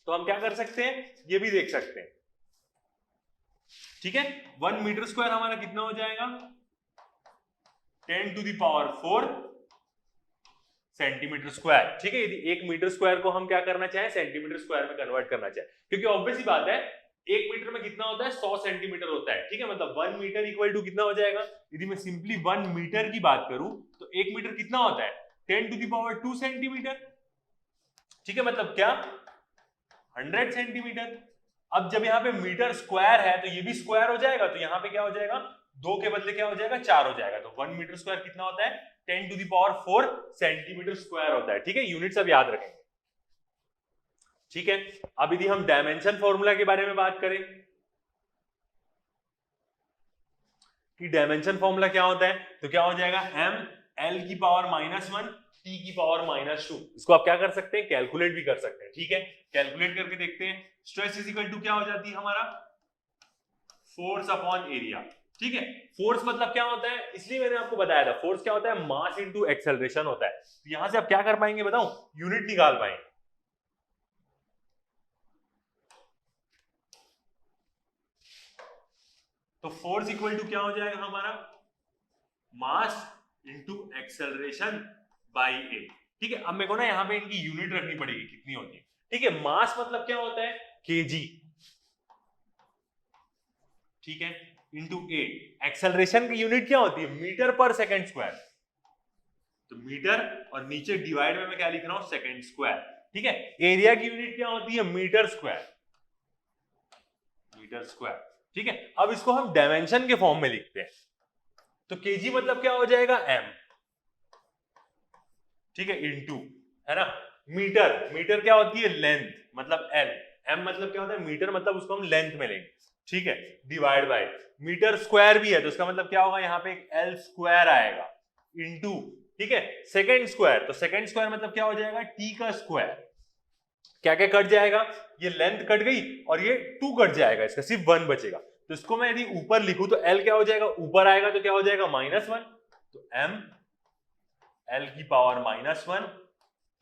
तो हम क्या कर सकते हैं, ये भी देख सकते हैं, ठीक है। 1 मीटर स्क्वायर हमारा कितना हो जाएगा, 10 to the power 4 centimetre square, ठीक है। यदि 1 मीटर स्क्वायर को हम क्या करना चाहें, सेंटीमीटर स्क्वायर में कन्वर्ट करना चाहें, क्योंकि ऑब्वियस ही बात है 1 मीटर में कितना होता है, 100 सेंटीमीटर होता है, ठीक है। मतलब 1 मीटर इक्वल टू कितना हो जाएगा, यदि मैं सिंपली 1 मीटर की बात करूं तो 1 मीटर कितना होता है, 10 टू द पावर 2 सेंटीमीटर, ठीक है। मतलब क्या, 100 सेंटीमीटर। अब जब यहाँ पे मीटर स्क्वायर है तो ये भी स्क्वायर हो जाएगा, तो यहाँ पे क्या हो जाएगा, 2 के बदले क्या हो जाएगा, 4 हो जाएगा। तो 1 मीटर स्क्वायर कितना होता है, 10 to the power 4 centimetre square होता है, ठीक है। यूनिट सब याद रखेंगे, ठीक है। अब यदि हम डायमेंशन फॉर्मूला के बारे में बात करें कि डायमेंशन फॉर्मूला क्या होता है, तो क्या हो जाएगा, m l की पावर -1 t की पावर -2। इसको आप क्या कर सकते हैं, कैलकुलेट भी कर सकते हैं, ठीक है। कैलकुलेट करके देखते हैं। स्ट्रेस इज इक्वल टू क्या हो जाती है हमारा, फोर्स अपॉन एरिया, ठीक है। फोर्स मतलब क्या होता है, इसलिए मैंने आपको बताया था, फोर्स क्या होता है, मास इनटू एक्सेलरेशन होता है। तो यहां से आप क्या कर पाएंगे बताऊं, यूनिट निकाल पाएंगे। तो फोर्स इक्वल टू क्या हो जाएगा हमारा, मास इनटू एक्सेलरेशन बाई ए, ठीक है। अब मेरे को ना यहाँ पे इनकी यूनिट रखनी पड़ेगी कितनी होती है, ठीक है। मास मतलब क्या होता है, केजी, ठीक है, इनटू ए। एक्सेलरेशन की यूनिट क्या होती है, मीटर पर सेकंड स्क्वायर। तो मीटर और नीचे डिवाइड में मैं क्या लिख रहा हूं, सेकंड स्क्वायर, ठीक है। एरिया की यूनिट क्या होती है, मीटर स्क्वायर, मीटर स्क्वायर, ठीक है। अब इसको हम डायमेंशन के फॉर्म में लिखते हैं। तो केजी मतलब क्या हो जाएगा, m, ठीक है, इनटू, है ना, मीटर, मीटर क्या होती है, लेंथ, मतलब l, m मतलब क्या होता है, मीटर, मतलब उसको हम लेंथ में लेंगे, ठीक है, डिवाइड बाय, मीटर स्क्वायर भी है तो इसका मतलब क्या होगा, यहाँ पे एक l स्क्वायर आएगा, इनटू, ठीक है, सेकंड स्क्वायर। तो सेकंड स्क्वायर मतलब क्या हो जाएगा, t का स्क्वायर। क्या क्या कट जाएगा, ये लेंथ कट गई और ये 2 कट जाएगा, इसका सिर्फ 1 बचेगा। तो इसको मैं यदि ऊपर लिखूं तो l क्या हो जाएगा, ऊपर आएगा तो क्या हो जाएगा, -1। तो m l की पावर -1,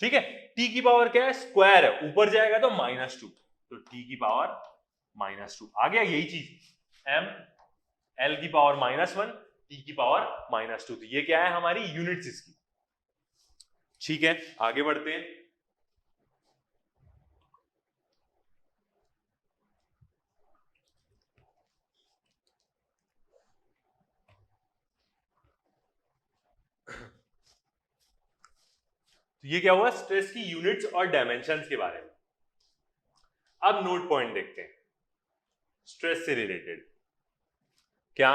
ठीक है। t की पावर क्या है, स्क्वायर है, ऊपर जाएगा तो -2, तो t की पावर -2 आ गया। यही चीज m l की पावर -1 t की पावर -2, तो ये क्या है हमारी यूनिट्स इसकी, ठीक है। आगे बढ़ते हैं। तो ये क्या हुआ, स्ट्रेस की यूनिट्स और डायमेंशंस के बारे में। अब नोट पॉइंट देखते हैं स्ट्रेस से रिलेटेड। क्या,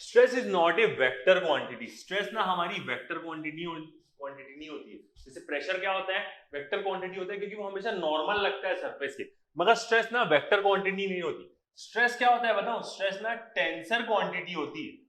stress is not a vector quantity. Stress ना हमारी वेक्टर क्वांटिटी नहीं होती है। जैसे प्रेशर क्या होता है, वेक्टर क्वांटिटी होता है, क्योंकि वो हमेशा नॉर्मल लगता है सरफेस के, मगर स्ट्रेस ना वेक्टर क्वांटिटी नहीं होती। स्ट्रेस क्या होता है बताओ, स्ट्रेस ना टेंसर क्वांटिटी होती है।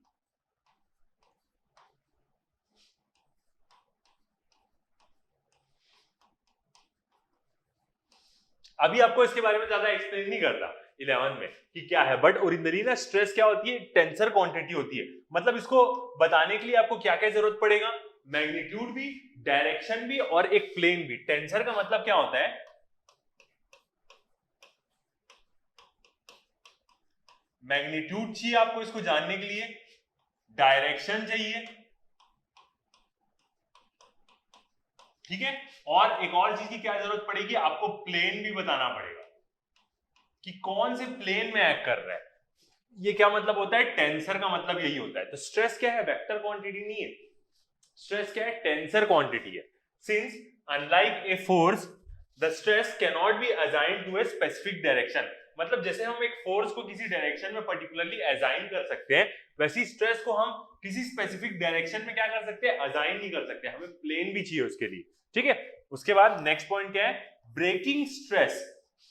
अभी आपको इसके बारे में ज्यादा एक्सप्लेन नहीं करता 11 में कि क्या है, बट ओरिजिनली ना स्ट्रेस क्या होती है, टेंसर क्वांटिटी होती है। मतलब इसको बताने के लिए आपको क्या क्या जरूरत पड़ेगा, मैग्नीट्यूड भी, डायरेक्शन भी और एक प्लेन भी। टेंसर का मतलब क्या होता है, मैग्नीट्यूड चाहिए आपको इसको जानने के लिए, डायरेक्शन चाहिए, ठीक है, और एक और चीज की क्या जरूरत पड़ेगी, आपको प्लेन भी बताना पड़ेगा कि कौन से प्लेन में एक्ट कर रहा है। ये क्या मतलब होता है, टेंसर का मतलब यही होता है। तो स्ट्रेस क्या है, वेक्टर क्वांटिटी नहीं है, स्ट्रेस क्या है, टेंसर क्वांटिटी है। Since unlike a force the stress can not be assigned to a specific direction. मतलब जैसे हम एक फोर्स को किसी डायरेक्शन में पर्टिकुलरली असाइन कर सकते हैं, वैसे स्ट्रेस को हम किसी स्पेसिफिक डायरेक्शन में क्या कर सकते हैं, असाइन नहीं कर सकते, हमें प्लेन भी चाहिए उसके लिए, ठीक है। उसके बाद नेक्स्ट पॉइंट क्या है, breaking stress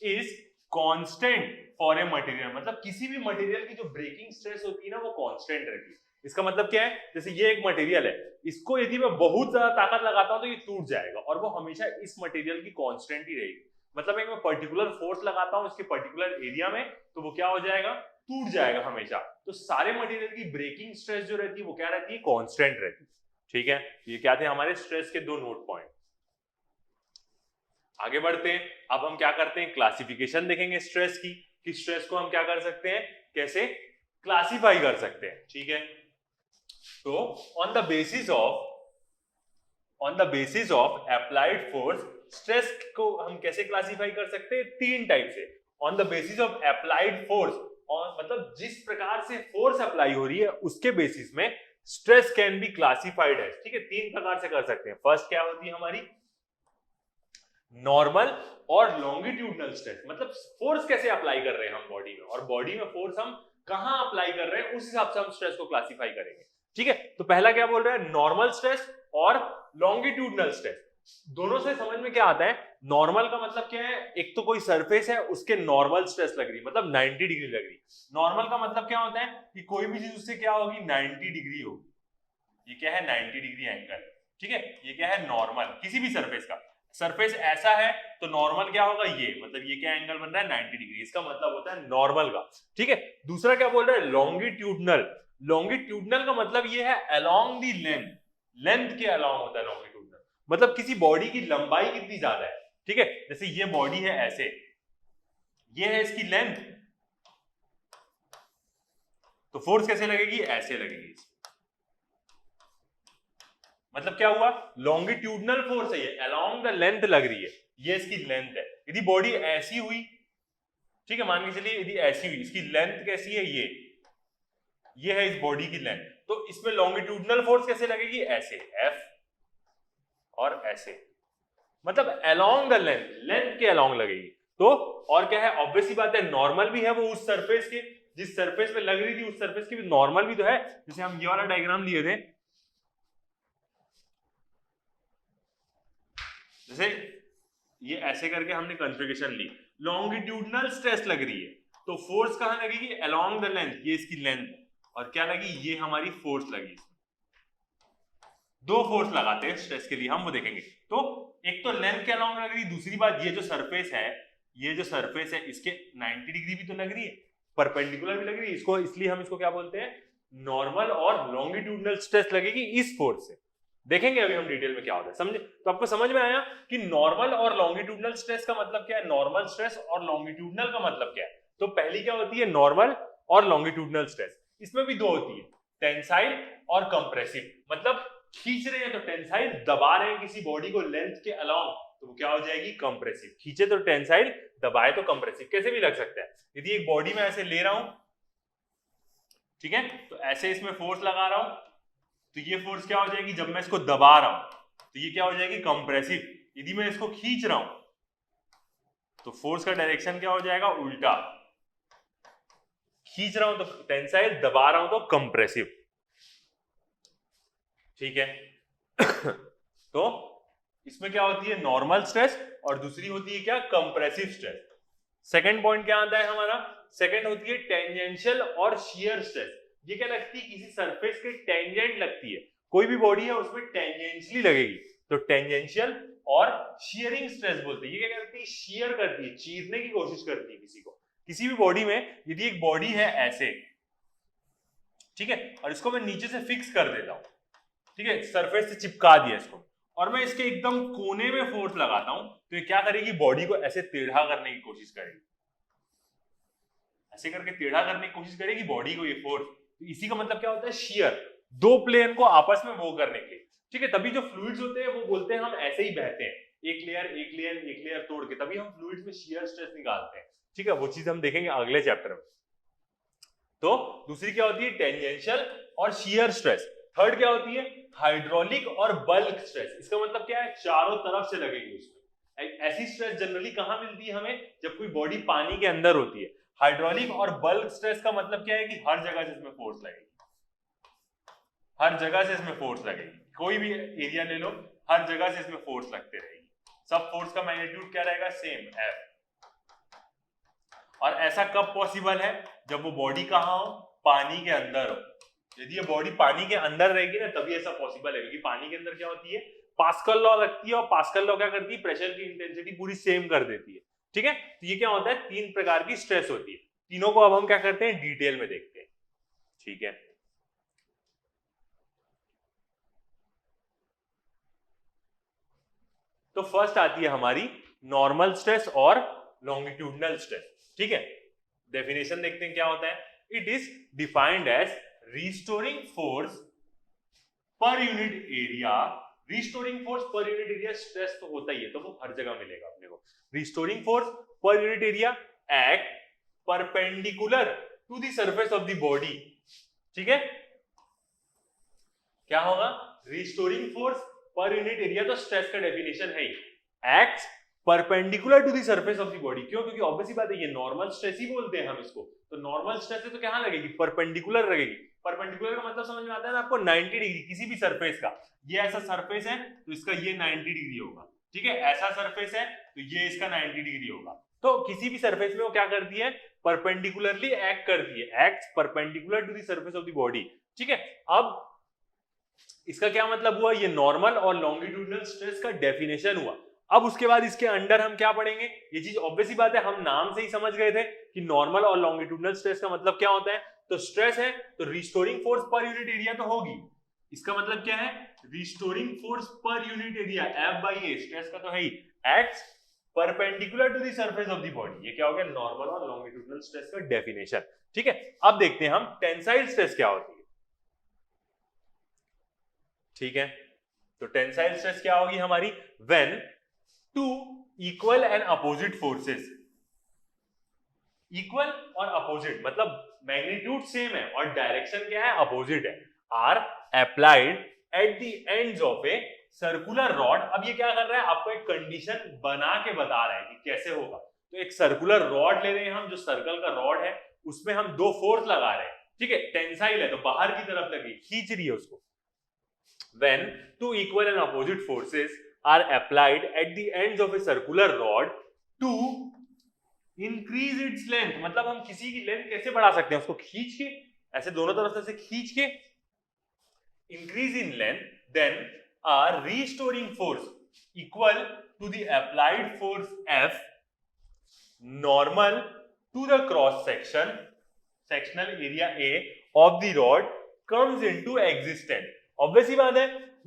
is constant for a material, मतलब किसी भी मटेरियल की जो ब्रेकिंग स्ट्रेस होती है ना वो कांस्टेंट रहती है। इसका मतलब क्या है, जैसे ये एक मटेरियल है, इसको यदि मैं बहुत ज्यादा ताकत लगाता हूं तो ये टूट जाएगा और वो हमेशा इस मटेरियल की कांस्टेंट ही रहेगी। मतलब एक मैं पर्टिकुलर फोर्स लगाता हूं इसके पर्टिकुलर एरिया में तो वो क्या हो जाएगा, टूट जाएगा हमेशा। तो सारे मटेरियल की ब्रेकिंग स्ट्रेस जो रहती है वो क्या रहती है, कांस्टेंट रहती है। ठीक है, ये क्या थे हमारे स्ट्रेस के दो नोट पॉइंट। आगे बढ़ते हैं, अब हम क्या करते हैं, क्लासिफिकेशन देखेंगे स्ट्रेस की, कि स्ट्रेस को हम क्या कर सकते हैं, कैसे क्लासिफाई कर सकते हैं। ठीक है, तो on the basis of applied force, stress को हम कैसे क्लासिफाई कर सकते हैं, तीन टाइप से। On the basis of applied force, और मतलब जिस प्रकार से फोर्स अप्लाई हो रही है उसके बेसिस में स्ट्रेस कैन बी क्लासिफाइड है। ठीक है, तीन प्रकार से कर सकते हैं। फर्स्ट क्या होती है हमारी, नॉर्मल और लॉन्गिट्यूडनल स्ट्रेस, मतलब फोर्स कैसे अप्लाई कर रहे हैं हम बॉडी में, और बॉडी में फोर्स हम कहां अप्लाई कर रहे हैं उस हिसाब से हम स्ट्रेस को क्लासिफाई करेंगे। ठीक है, तो पहला क्या बोल रहा है, नॉर्मल स्ट्रेस और लॉन्गिट्यूडनल स्ट्रेस। दोनों से समझ में क्या आता है, नॉर्मल का मतलब क्या है, एक तो कोई सरफेस है उसके नॉर्मल स्ट्रेस लग रही है, मतलब 90 डिग्री लग रही है। नॉर्मल का मतलब क्या होता है कि कोई भी चीज उससे क्या होगी, 90 डिग्री होगी। ये क्या है, 90 डिग्री एंगल। ठीक है, ये क्या है, नॉर्मल किसी भी सरफेस का। सरफेस ऐसा है तो नॉर्मल क्या होगा, ये मतलब ये क्या एंगल बन रहा है, 90 डिग्री, इसका मतलब होता है नॉर्मल का। ठीक है, दूसरा क्या बोल रहा है, लॉन्गिट्यूडनल। लॉन्गिट्यूडनल का मतलब ये है अलोंग दी लेंथ, लेंथ के अलोंग होता है लॉन्गिट्यूडनल, मतलब किसी बॉडी की लंबाई कितनी ज्यादा है। ठीक है, जैसे ये बॉडी है ऐसे, ये है इसकी लेंथ, तो फोर्स कैसे लगेगी, ऐसे लगेगी। मतलब क्या हुआ, लॉन्गिट्यूडनल फोर्स है, ये अलोंग द लेंथ लग रही है, ये इसकी लेंथ है। यदि बॉडी ऐसी हुई, ठीक है, मान के चलिए यदि ऐसी हुई, इसकी लेंथ कैसी है, ये है इस बॉडी की लेंथ, तो इसमें लॉन्गिट्यूडनल फोर्स कैसे लगेगी, ऐसे एफ और ऐसे, मतलब अलोंग द लेंथ, लेंथ के अलोंग लगेगी। तो और क्या है, ऑब्वियसली बात है, नॉर्मल भी है वो उस सरफेस के, जिस सरफेस पे लग रही थी उस सरफेस की भी नॉर्मल भी तो है। जैसे हम ये वाला डायग्राम लिए थे, जैसे ये ऐसे करके हमने कॉन्फ़िगरेशन ली, लॉन्गिट्यूडनल स्ट्रेस लग रही है तो फोर्स कहां लगेगी, अलोंग द लेंथ, ये इसकी लेंथ, और क्या लगी, ये हमारी फोर्स लगी। दो फोर्स लगाते हैं स्ट्रेस के लिए हम, वो देखेंगे। तो एक तो लेंथ के अलोंग लग रही, दूसरी बात ये जो सरफेस है, ये जो सरफेस है इसके 90 डिग्री भी तो लग रही है, परपेंडिकुलर भी लग रही है, इसको इसलिए हम इसको क्या बोलते हैं, नॉर्मल और लॉन्गिट्यूडनल स्ट्रेस लगेगी इस फोर्स से। देखेंगे अभी हम डिटेल में क्या होता है, समझे। तो आपको समझ में आया कि नॉर्मल और लॉन्गिट्यूडनल स्ट्रेस का मतलब क्या है, नॉर्मल स्ट्रेस और लॉन्गिट्यूडनल का मतलब क्या है। तो पहली क्या होती है, नॉर्मल और लॉन्गिट्यूडनल स्ट्रेस। इसमें भी दो होती है, टेंसाइल और कंप्रेसिव, मतलब खींच रहे हैं तो टेंसाइल, दबा रहे हैं किसी बॉडी को लेंथ के अलोंग तो वो क्या हो जाएगी, कंप्रेसिव। खींचे तो टेंसाइल, दबाए तो कंप्रेसिव, कैसे भी लग सकता है। यदि एक बॉडी में ऐसे ले रहा हूं, ठीक है, तो ऐसे इसमें फोर्स लगा रहा हूं तो ये फोर्स क्या हो जाएगी, जब मैं इसको दबा रहा हूं तो ये क्या हो जाएगी, कंप्रेसिव। यदि मैं इसको खींच रहा हूं तो फोर्स का डायरेक्शन क्या हो जाएगा, उल्टा। खींच रहा हूं तो टेंसाइल, दबा रहा हूं तो कंप्रेसिव। ठीक है तो इसमें क्या होती है, नॉर्मल स्ट्रेस, और दूसरी होती है क्या, कंप्रेसिव स्ट्रेस। सेकंड पॉइंट क्या आता है हमारा, सेकंड होती है टेंजेंशियल और शियर स्ट्रेस। ये क्या लगती है, किसी सरफेस के टेंजेंट लगती है, कोई भी बॉडी है उसमें टेंजेंशियली लगेगी, तो टेंजेंशियल और शियरिंग स्ट्रेस बोलते हैं। ये क्या करती है, शियर करती है, चीरने की कोशिश करती है किसी को। किसी भी बॉडी में यदि एक बॉडी है ऐसे, ठीक है, और इसको मैं नीचे से फिक्स कर देता हूं, ठीक है, सरफेस से चिपका दिया इसको, और मैं इसके एकदम कोने में फोर्स लगाता हूं तो ये क्या करेगी, बॉडी को ऐसे टेढ़ा करने की कोशिश करेगी, ऐसे करके टेढ़ा करने की कोशिश करेगी बॉडी को ये फोर्स। तो इसी का मतलब क्या होता है, शियर, दो प्लेन को आपस में वो करने के लिए। ठीक है, तभी जो फ्लूइड्स होते हैं वो बोलते हैं हम ऐसे ही बहते हैं, एक लेयर एक लेयर एक लेयर तोड़ के, तभी हम फ्लूइड्स में शियर स्ट्रेस निकालते हैं। ठीक है, वो चीज हम देखेंगे अगले चैप्टर में। तो दूसरी क्या होती है, टेंजेंशियल और शियर स्ट्रेस। थर्ड क्या होती है, हाइड्रोलिक और बल्क स्ट्रेस। इसका मतलब क्या है, चारों तरफ से लगेगी उसमें। ऐसी स्ट्रेस जनरली कहां मिलती है हमें, जब कोई बॉडी पानी के अंदर होती है। हाइड्रोलिक और बल्क स्ट्रेस का मतलब क्या है कि हर जगह से इसमें फोर्स लगेगी, हर जगह से इसमें फोर्स लगेगी, कोई भी एरिया ले लो, हर जगह से इसमें फोर्स लगते रहेगी। सब फोर्स का मैग्नीट्यूड क्या रहेगा, सेम, एफ। और ऐसा कब पॉसिबल है? जब वो बॉडी कहाँ हो? पानी के अंदर हो। यदि ये बॉडी पानी के अंदर रहेगी ना तभी ऐसा पॉसिबल है, क्योंकि पानी के अंदर क्या होती है, पास्कल लॉ लगती है, और पास्कल लॉ क्या करती है, प्रेशर की इंटेंसिटी पूरी सेम कर देती है। ठीक है, तो ये क्या होता है, 3 प्रकार की स्ट्रेस होती है। तीनों को अब हम क्या करते हैं, डिटेल में देखते हैं। ठीक है, तो फर्स्ट आती है हमारी नॉर्मल स्ट्रेस और लॉन्गिट्यूडनल स्ट्रेस। ठीक है, डेफिनेशन देखते हैं क्या होता है। It is defined as restoring force per unit area. Restoring force per unit area stress तो होता ही है, तो वो हर जगह मिलेगा अपने को। Restoring force per unit area act perpendicular to the surface of the body. ठीक है, क्या होगा, restoring force per unit area, तो स्ट्रेस का डेफिनेशन है act perpendicular to the surface of the body. क्यों? क्योंकि ऑब्वियसली बात है, ये नॉर्मल स्ट्रेस ही बोलते हैं हम इसको, तो नॉर्मल स्ट्रेस है तो कहां लगेगी, परपेंडिकुलर लगेगी। परपेंडिकुलर का मतलब समझ में आता है ना आपको, 90 डिग्री किसी भी सरफेस का। ये ऐसा सरफेस है तो इसका ये 90 डिग्री होगा। ठीक है, ऐसा सरफेस है तो ये इसका 90 डिग्री होगा। तो किसी भी सरफेस में वो क्या करती है, परपेंडिकुलरली एक्ट करती है, act perpendicular to the surface of the body. ठीक है, अब इसका क्या मतलब हुआ, ये नॉर्मल और लॉन्गिट्यूडनल स्ट्रेस का डेफिनेशन हुआ। अब उसके बाद इसके अंडर हम क्या पढ़ेंगे, ये चीज ऑब्वियस ही बात है, हम नाम से ही समझ गए थे कि नॉर्मल और लॉन्गिट्यूडनल स्ट्रेस का मतलब क्या होता है। तो स्ट्रेस है तो restoring force per unit area तो होगी, इसका मतलब क्या है, restoring force per unit area F/A, stress का तो है ही, acts perpendicular to the surface of the body. ये क्या हो गया, नॉर्मल और लॉन्गिट्यूडनल स्ट्रेस का डेफिनेशन। ठीक है, अब देखते हैं हम टेंसाइल स्ट्रेस क्या होती है। ठीक है, तो टेंसाइल स्ट्रेस क्या होगी हमारी, when two equal and opposite forces, equal और अपोजिट मतलब मैग्नीट्यूड सेम है और डायरेक्शन क्या है, अपोजिट है, are applied at the ends of a circular rod. अब ये क्या कर रहा है, आपको एक कंडीशन बना के बता रहा है कि कैसे होगा। तो एक सर्कुलर रॉड ले रहे हैं हम, जो सर्कल का रॉड है उसमें हम 2 फोर्स लगा रहे हैं। ठीक है, टेंसाइल है तो बाहर की तरफ लगी, खींच रही है उसको। When two equal and opposite forces are applied at the ends of a circular rod to increase its length, मतलब हम किसी की लेंथ कैसे बढ़ा सकते हैं, उसको खींच के, ऐसे दोनों तरफ से खींच के, increase in length, then a restoring force equal to the applied force F normal to the cross section, sectional area A of the rod comes into existence। Obvious ही बात है,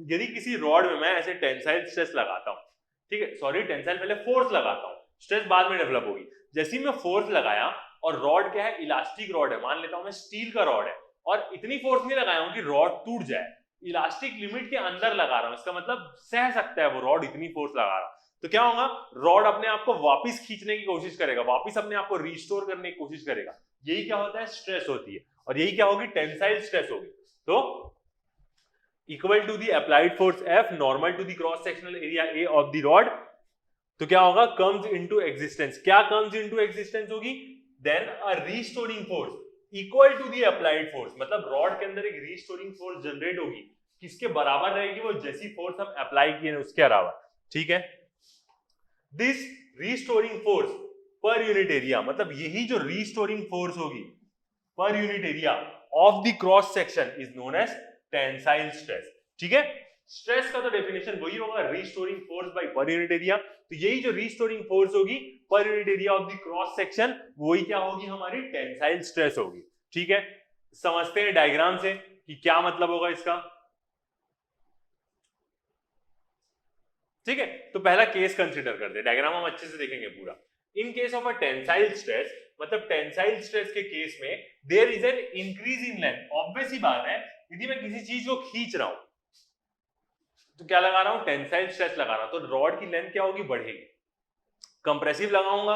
यदि किसी रॉड में मैं ऐसे टेंसाइल स्ट्रेस लगाता हूं, ठीक है, सॉरी टेंसाइल पहले फोर्स लगाता हूं, स्ट्रेस बाद में डेवलप होगी। जैसे ही मैं फोर्स लगाया और रॉड क्या है, इलास्टिक रॉड है, मान लेता हूं मैं स्टील का रॉड है, और इतनी फोर्स नहीं लगाया हूं कि रॉड टूट जाए, इलास्टिक लिमिट के अंदर लगा रहा हूं, इसका मतलब सह सकता है वो रॉड इतनी फोर्स लगा रहा। तो क्या होगा, रॉड अपने आप को वापस खींचने की कोशिश करेगा, वापस अपने आप को रिस्टोर करने की कोशिश करेगा। यही क्या होता है, स्ट्रेस होती है, और यही क्या होगी, टेंसाइल स्ट्रेस होगी। तो equal to the applied force F normal to the cross sectional area A of the rod, तो क्या होगा, कम्स इनटू एग्जिस्टेंस। क्या कम्स इनटू एग्जिस्टेंस होगी, then a restoring force equal to the applied force, मतलब rod के अंदर एक restoring force generate होगी, किसके बराबर रहेगी, वो जैसी फोर्स हम अप्लाई किए उसके अलावा। ठीक है, this restoring force per unit area, मतलब यही जो रीस्टोरिंग फोर्स होगी per unit area of the cross section is known as tensile stress. ठीक है, स्ट्रेस का तो डेफिनेशन वही होगा, restoring force by per unit area. तो यही जो रीस्टोरिंग फोर्स होगी per unit area of the cross section, वही क्या होगी, हमारी टेंसाइल स्ट्रेस होगी। ठीक है, समझते हैं डायग्राम से कि क्या मतलब होगा इसका। ठीक है, तो पहला केस कंसीडर करते हैं, डायग्राम हम अच्छे से देखेंगे पूरा। In case of a tensile stress, मतलब टेंसाइल स्ट्रेस के केस में there is an increase in length. Obvious ही बात है, यदि मैं किसी चीज को खींच रहा हूं तो क्या लगा रहा हूं, टेंसाइल स्ट्रेस लगा रहा हूं, तो रॉड की लेंथ क्या होगी, बढ़ेगी। कंप्रेसिव लगाऊंगा,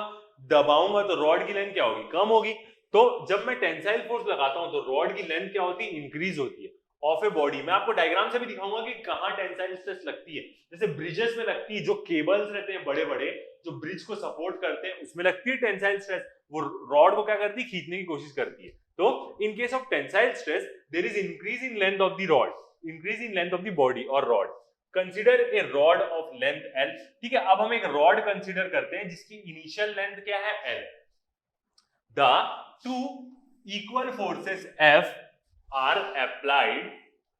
दबाऊंगा तो रॉड की लेंथ क्या होगी, कम होगी। तो जब मैं टेंसाइल फोर्स लगाता हूं तो रॉड की लेंथ क्या होती है, इंक्रीज होती है ऑफ ए बॉडी। मैं आपको डायग्राम से भी दिखाऊंगा कि कहां टेंसाइल स्ट्रेस लगती है। जैसे ब्रिजेस में लगती है, जो केबल्स रहते हैं बड़े बड़े जो ब्रिज को सपोर्ट करते हैं, उसमें लगती है टेंसाइल स्ट्रेस, वो रॉड को क्या करती है, खींचने की कोशिश करती है। तो in case of tensile stress there is increase in length of the rod, increase in length of the body और rod. Consider a rod of length L। ठीक है, अब हम एक रॉड कंसीडर करते हैं जिसकी इनिशियल लेंथ क्या है, L। The two equal forces F are applied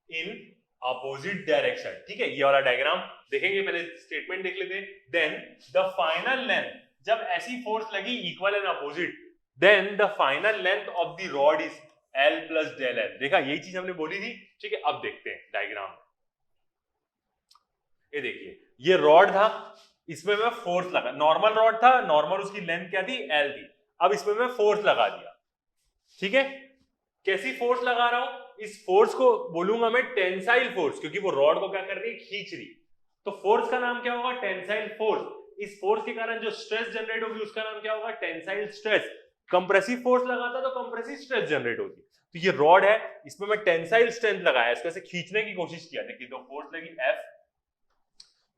in opposite direction. ठीक है, ये वाला डायग्राम देखेंगे, पहले स्टेटमेंट देख लेते हैं। देन द फाइनल लेंथ, जब ऐसी फोर्स लगी equal and opposite, then the final length of the rod is L plus del L। देखा, यही चीज हमने बोली थी। ठीक है, अब देखते हैं डायग्राम। ये देखिए, ये रॉड था, इसमें मैं फोर्स लगा, नॉर्मल रॉड था, नॉर्मल उसकी लेंथ क्या थी, L थी। अब इसमें मैं फोर्स लगा दिया। ठीक है, कैसी फोर्स लगा रहा हूं, इस फोर्स को बोलूंगा मैं टेंसाइल फोर्स, क्योंकि वो रॉड को क्या कर रही है, खींच रही। तो फोर्स का नाम क्या होगा, टेंसाइल फोर्स। इस फोर्स के कारण जो स्ट्रेस जनरेट होगी उसका नाम क्या होगा, टेंसाइल स्ट्रेस। कंप्रेसिव फोर्स लगाता तो कंप्रेसिव स्ट्रेस जनरेट होती। तो ये रॉड है, इसमें मैं टेंसाइल स्ट्रेंथ लगाया, इसको ऐसे खींचने की कोशिश किया। देखिए, तो फोर्स लगी F,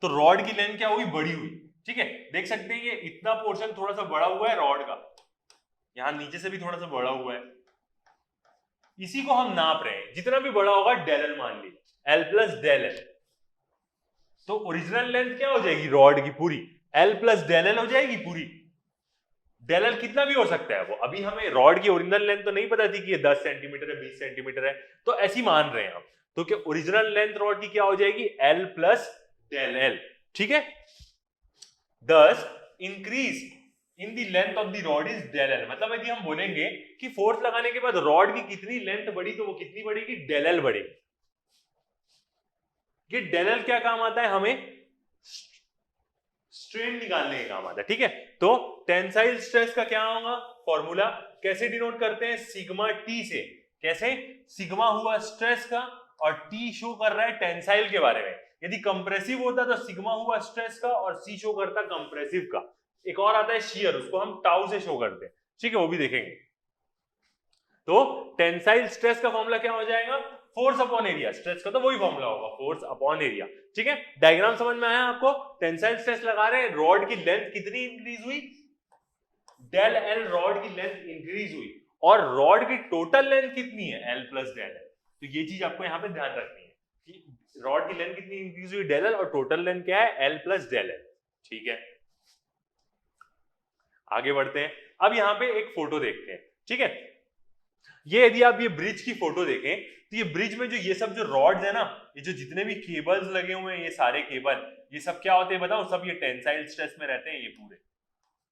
तो रॉड की लेंथ क्या हुई, बड़ी हुई। ठीक है, देख सकते हैं ये इतना पोर्शन थोड़ा सा बड़ा हुआ है रॉड का, यहां नीचे से भी थोड़ा सा बड़ा हुआ है। इसी को हम नाप रहे हैं, जितना भी बड़ा होगा डेल एल मान लीजिए, L प्लस डेल एल। तो ओरिजिनल लेंथ क्या हो जाएगी रॉड की, पूरी L प्लस डेल एल हो जाएगी पूरी। डेल एल कितना भी हो सकता है वो, अभी हमें रॉड की ओरिजिनल लेंथ तो नहीं पता थी कि ये 10 सेंटीमीटर है, 20 सेंटीमीटर है, तो ऐसी मान रहे हैं हम। तो क्या ओरिजिनल लेंथ रॉड की क्या हो जाएगी, L प्लस डेल एल। ठीक है, this increase in the length of the rod is del L. मतलब यदि हम बोलेंगे कि फोर्स लगाने के बाद रॉड की कितनी लेंथ बढ़ी, तो वो कितनी बढ़ेगी, डेल एल बढ़ेगी। ये डेल एल क्या काम आता है, हमें स्ट्रेन निकालने का काम आता है। ठीक है, तो टेंसाइल स्ट्रेस का क्या होगा फॉर्मूला, कैसे डिनोट करते हैं, सिग्मा टी से। कैसे, सिग्मा हुआ स्ट्रेस का और टी शो कर रहा है टेंसाइल के बारे में। यदि कंप्रेसिव होता तो सिग्मा हुआ स्ट्रेस का और सी शो करता कंप्रेसिव का। एक और आता है शियर, उसको हम टाउ से शो करते हैं। ठीक है, वो भी देखेंगे। तो टेंसाइल स्ट्रेस का फॉर्मूला क्या हो जाएगा, फोर्स अपॉन एरिया। स्ट्रेस का तो वही फॉर्मूला होगा, फोर्स अपॉन एरिया। ठीक है, डायग्राम समझ में आया आपको। टेंसाइल स्ट्रेस लगा रहे हैं, रॉड की लेंथ कितनी इंक्रीज हुई, डेल एल रॉड की लेंथ इंक्रीज हुई, और रॉड की टोटल लेंथ कितनी है, L प्लस डेल एल। तो ये चीज आपको यहां पे ध्यान रखनी है कि रॉड की लेंथ कितनी इंक्रीज हुई, डेल एल, और टोटल लेंथ क्या है, L प्लस डेल एल। ठीक है, आगे बढ़ते हैं। अब यहां पे एक फोटो देखते हैं। ठीक है, ये यदि आप ये ब्रिज की फोटो देखें, तो ये ब्रिज में जो ये सब जो रॉड्स है ना, ये जो जितने भी केबल्स लगे हुए हैं, ये सारे केबल, ये सब क्या होते हैं बताओ, सब ये टेंसाइल स्ट्रेस में रहते हैं।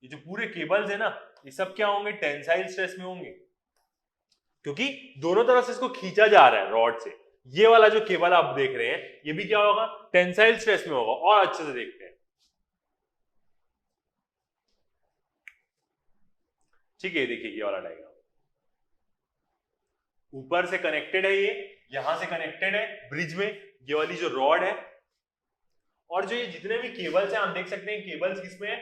ये जो पूरे केबल्स है ना, ये सब क्या होंगे, टेंसाइल स्ट्रेस में होंगे, क्योंकि दोनों तरफ से इसको खींचा जा रहा है रॉड से। ये वाला जो केबल आप देख रहे हैं, ये भी क्या होगा, टेंसाइल स्ट्रेस में होगा। और अच्छे से देखते हैं। ठीक है, देखिए ये वाला डायग्राम ऊपर से कनेक्टेड है, ये यहां से कनेक्टेड है ब्रिज में, ये वाली जो रॉड है, और जो ये जितने भी केबल्स हैं आप देख सकते हैं, केबल्स किसमें है,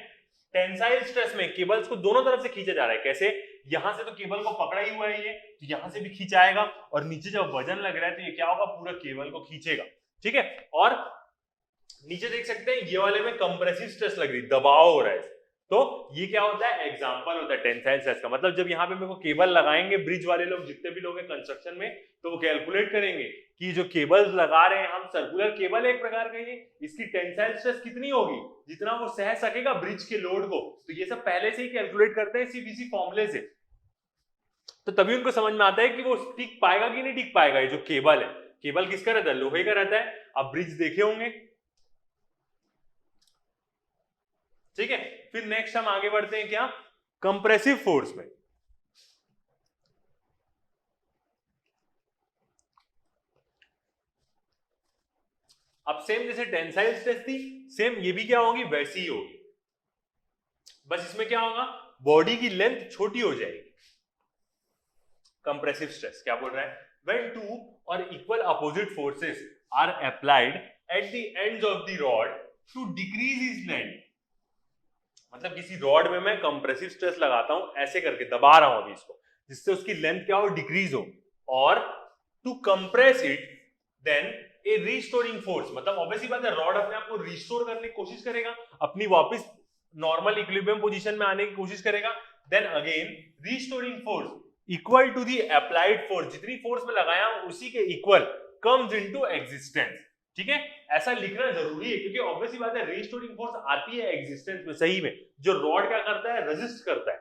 टेंसाइल स्ट्रेस में। केबल्स को दोनों तरफ से खींचा जा रहा है। कैसे, यहां से तो केबल को पकड़ा ही हुआ है ये, तो यहां से भी खींचाएगा, और नीचे जब वजन लग रहा है तो ये क्या होगा, पूरा केबल को खींचेगा। ठीक है, और नीचे देख सकते हैं ये वाले में कंप्रेसिव स्ट्रेस लग रही, दबाव हो रहा है। तो ये क्या होता है, एग्जांपल होता है टेंसाइल स्ट्रेस का। मतलब जब यहाँ पे मेरे को केबल लगाएंगे ब्रिज वाले लोग, जितने भी लोग हैं कंस्ट्रक्शन में, तो वो कैलकुलेट करेंगे कि जो केबल्स लगा रहे हैं हम, सर्कुलर केबल एक प्रकार का, ये इसकी टेंसाइल स्ट्रेस कितनी होगी, जितना वो सह सकेगा ब्रिज के लोड को। तो ये सब पहले से ही कैलकुलेट करते हैं सिर्फ इसी फॉर्मूले से। तो तभी उनको समझ में आता है कि वो टिक पाएगा कि नहीं टिक पाएगा। ये जो केबल है, केबल किसका रहता है, लोहे का रहता है। आप ब्रिज देखे होंगे। ठीक है, फिर नेक्स्ट हम आगे बढ़ते हैं क्या, कंप्रेसिव फोर्स में। अब सेम जैसे टेंसाइल स्ट्रेस थी, सेम ये भी क्या होगी, वैसी ही होगी। बस इसमें क्या होगा, बॉडी की लेंथ छोटी हो जाएगी। कंप्रेसिव स्ट्रेस क्या बोल रहा है, when two or equal opposite forces are applied at the ends of the rod to decrease its length। मतलब किसी रॉड में मैं कंप्रेसिव स्ट्रेस लगाता हूं, ऐसे करके दबा रहा हूं अभी इसको, जिससे उसकी लेंथ क्या हो, डिक्रीज हो, और to compress it then a restoring force. मतलब ऑब्वियसली बात है, रॉड अपने आप को रिस्टोर करने की कोशिश करेगा, अपनी वापस नॉर्मल इक्विलिब्रियम पोजीशन में आने की कोशिश करेगा। Then again restoring force equal to the applied force, जितनी फोर्स में लगाया उसी के इक्वल कम्स इनटू एग्जिस्टेंस। ठीक है, ऐसा लिखना जरूरी है, क्योंकि ऑब्वियसली बात है रिस्टोरिंग फोर्स आती है एग्जिस्टेंस में। सही में जो रॉड क्या करता है, रेजिस्ट करता है।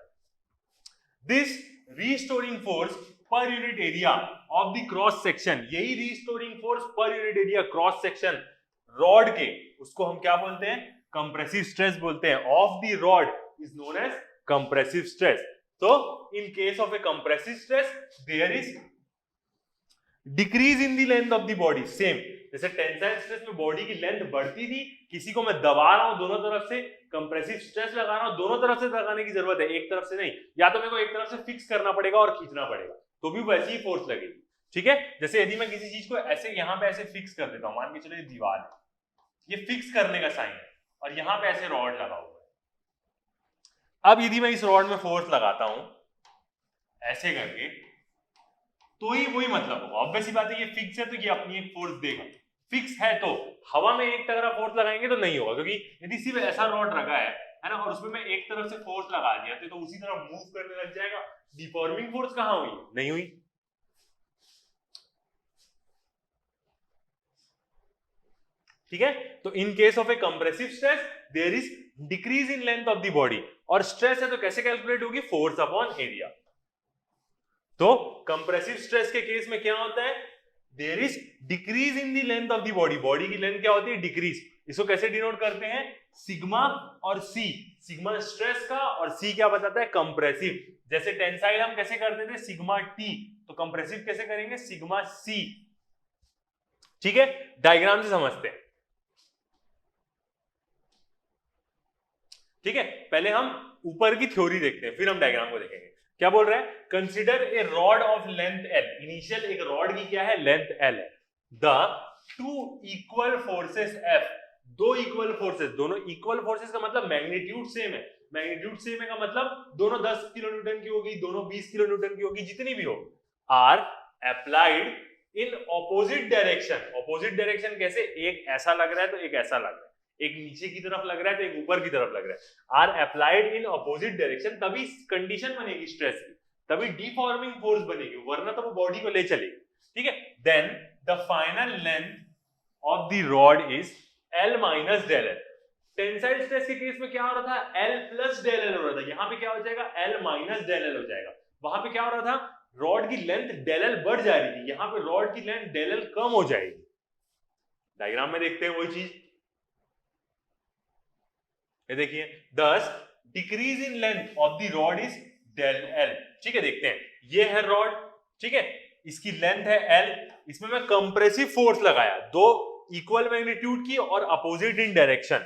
This restoring force per unit area of the cross section, यही restoring force per unit area cross section rod के, उसको हम क्या बोलते हैं, कंप्रेसिव स्ट्रेस बोलते हैं, of the rod is known as compressive stress. तो in case of a compressive stress there is decrease in the length of the body, same जैसे टेंसाइल स्ट्रेस में बॉडी की लेंथ बढ़ती थी, किसी को मैं दबा रहा हूं दोनों तरफ से, कंप्रेसिव स्ट्रेस लगा रहा हूं, दोनों तरफ से लगाने की जरूरत है, एक तरफ से नहीं, या तो मेरे को एक तरफ से फिक्स करना पड़ेगा और खींचना पड़ेगा, तो भी वैसी ही फोर्स लगेगी। ठीक है, जैसे यदि मैं किसी चीज को ऐसे यहां पे ऐसे फिक्स कर देता हूं, मान के चलो ये दीवार है, ये फिक्स करने का साइन है, और यहां पे ऐसे रॉड लगा हुआ है। अब यदि मैं इस रॉड में फोर्स लगाता हूं ऐसे करके, तो ही वही मतलब होगा, ऑब्वियस सी बात है, ये फिक्स है तो ये अपनी एक फोर्स देगा, फिक्स है तो हवा में एक तरफ फोर्स लगाएंगे तो नहीं होगा, क्योंकि यदि सिर्फ ऐसा रॉड रखा है ना, और उसमें मैं एक तरफ से फोर्स लगा दिया तो उसी तरफ मूव करने लग जाएगा, डिफॉर्मिंग फोर्स कहां हुई, नहीं हुई। ठीक है, तो in case of a compressive stress there is decrease in length of the body, और स्ट्रेस है तो कैसे कैलकुलेट होगी, फोर्स अपॉन एरिया। तो कंप्रेसिव स्ट्रेस के केस में क्या होता है, there is decrease in the length of the body, body की लेंथ क्या होती है, डिक्रीज, इसको कैसे डिनोट करते हैं, सिग्मा और सी, सिग्मा स्ट्रेस का और सी क्या बताता है, कंप्रेसिव, जैसे टेंसाइल हम कैसे करते थे, सिग्मा टी, तो कंप्रेसिव कैसे करेंगे, सिग्मा सी। ठीक है, डायग्राम से समझते हैं। ठीक है, पहले हम ऊपर की थ्योरी देखते हैं, फिर हम डायग्राम को देखेंगे। क्या बोल रहा है, consider a rod of length L, initial एक रॉड की क्या है, लेंथ एल है, the two equal forces F, दो इक्वल फोर्सेस, दोनों इक्वल फोर्सेस का मतलब मैग्नीट्यूड सेम है, मैग्नीट्यूड सेम है का मतलब दोनों 10 किलो न्यूटन की होगी, दोनों 20 किलो न्यूटन की होगी, जितनी भी हो, are applied in opposite direction, opposite direction कैसे, एक ऐसा लग रहा है तो एक ऐसा लग रहा है, एक नीचे की तरफ लग रहा है तो एक ऊपर की तरफ लग रहा है, are applied in opposite direction, तभी कंडीशन बनेगी स्ट्रेस की, तभी डिफॉर्मिंग फोर्स बनेगी, वरना तो वो बॉडी को ले चलेगी। ठीक है, then the final length of the rod is L minus del L, tensile stress के केस में क्या हो रहा था, L प्लस डेल एल हो रहा था, यहां पे क्या हो जाएगा, L माइनस डेल एल हो जाएगा, वहां पे क्या हो रहा था, रॉड की लेंथ डेल एल बढ़ जा रही थी, यहां पे रॉड की लेंथ डेल एल कम हो जाएगी। डायग्राम में देखते हैं वही चीज, ये देखिए, thus decrease in length of the rod is del L. ठीक है, देखते हैं, ये है रॉड, ठीक है, इसकी लेंथ है एल, इसमें मैं कंप्रेसिव फोर्स लगाया, दो इक्वल मैग्नीट्यूड की और अपोजिट इन डायरेक्शन।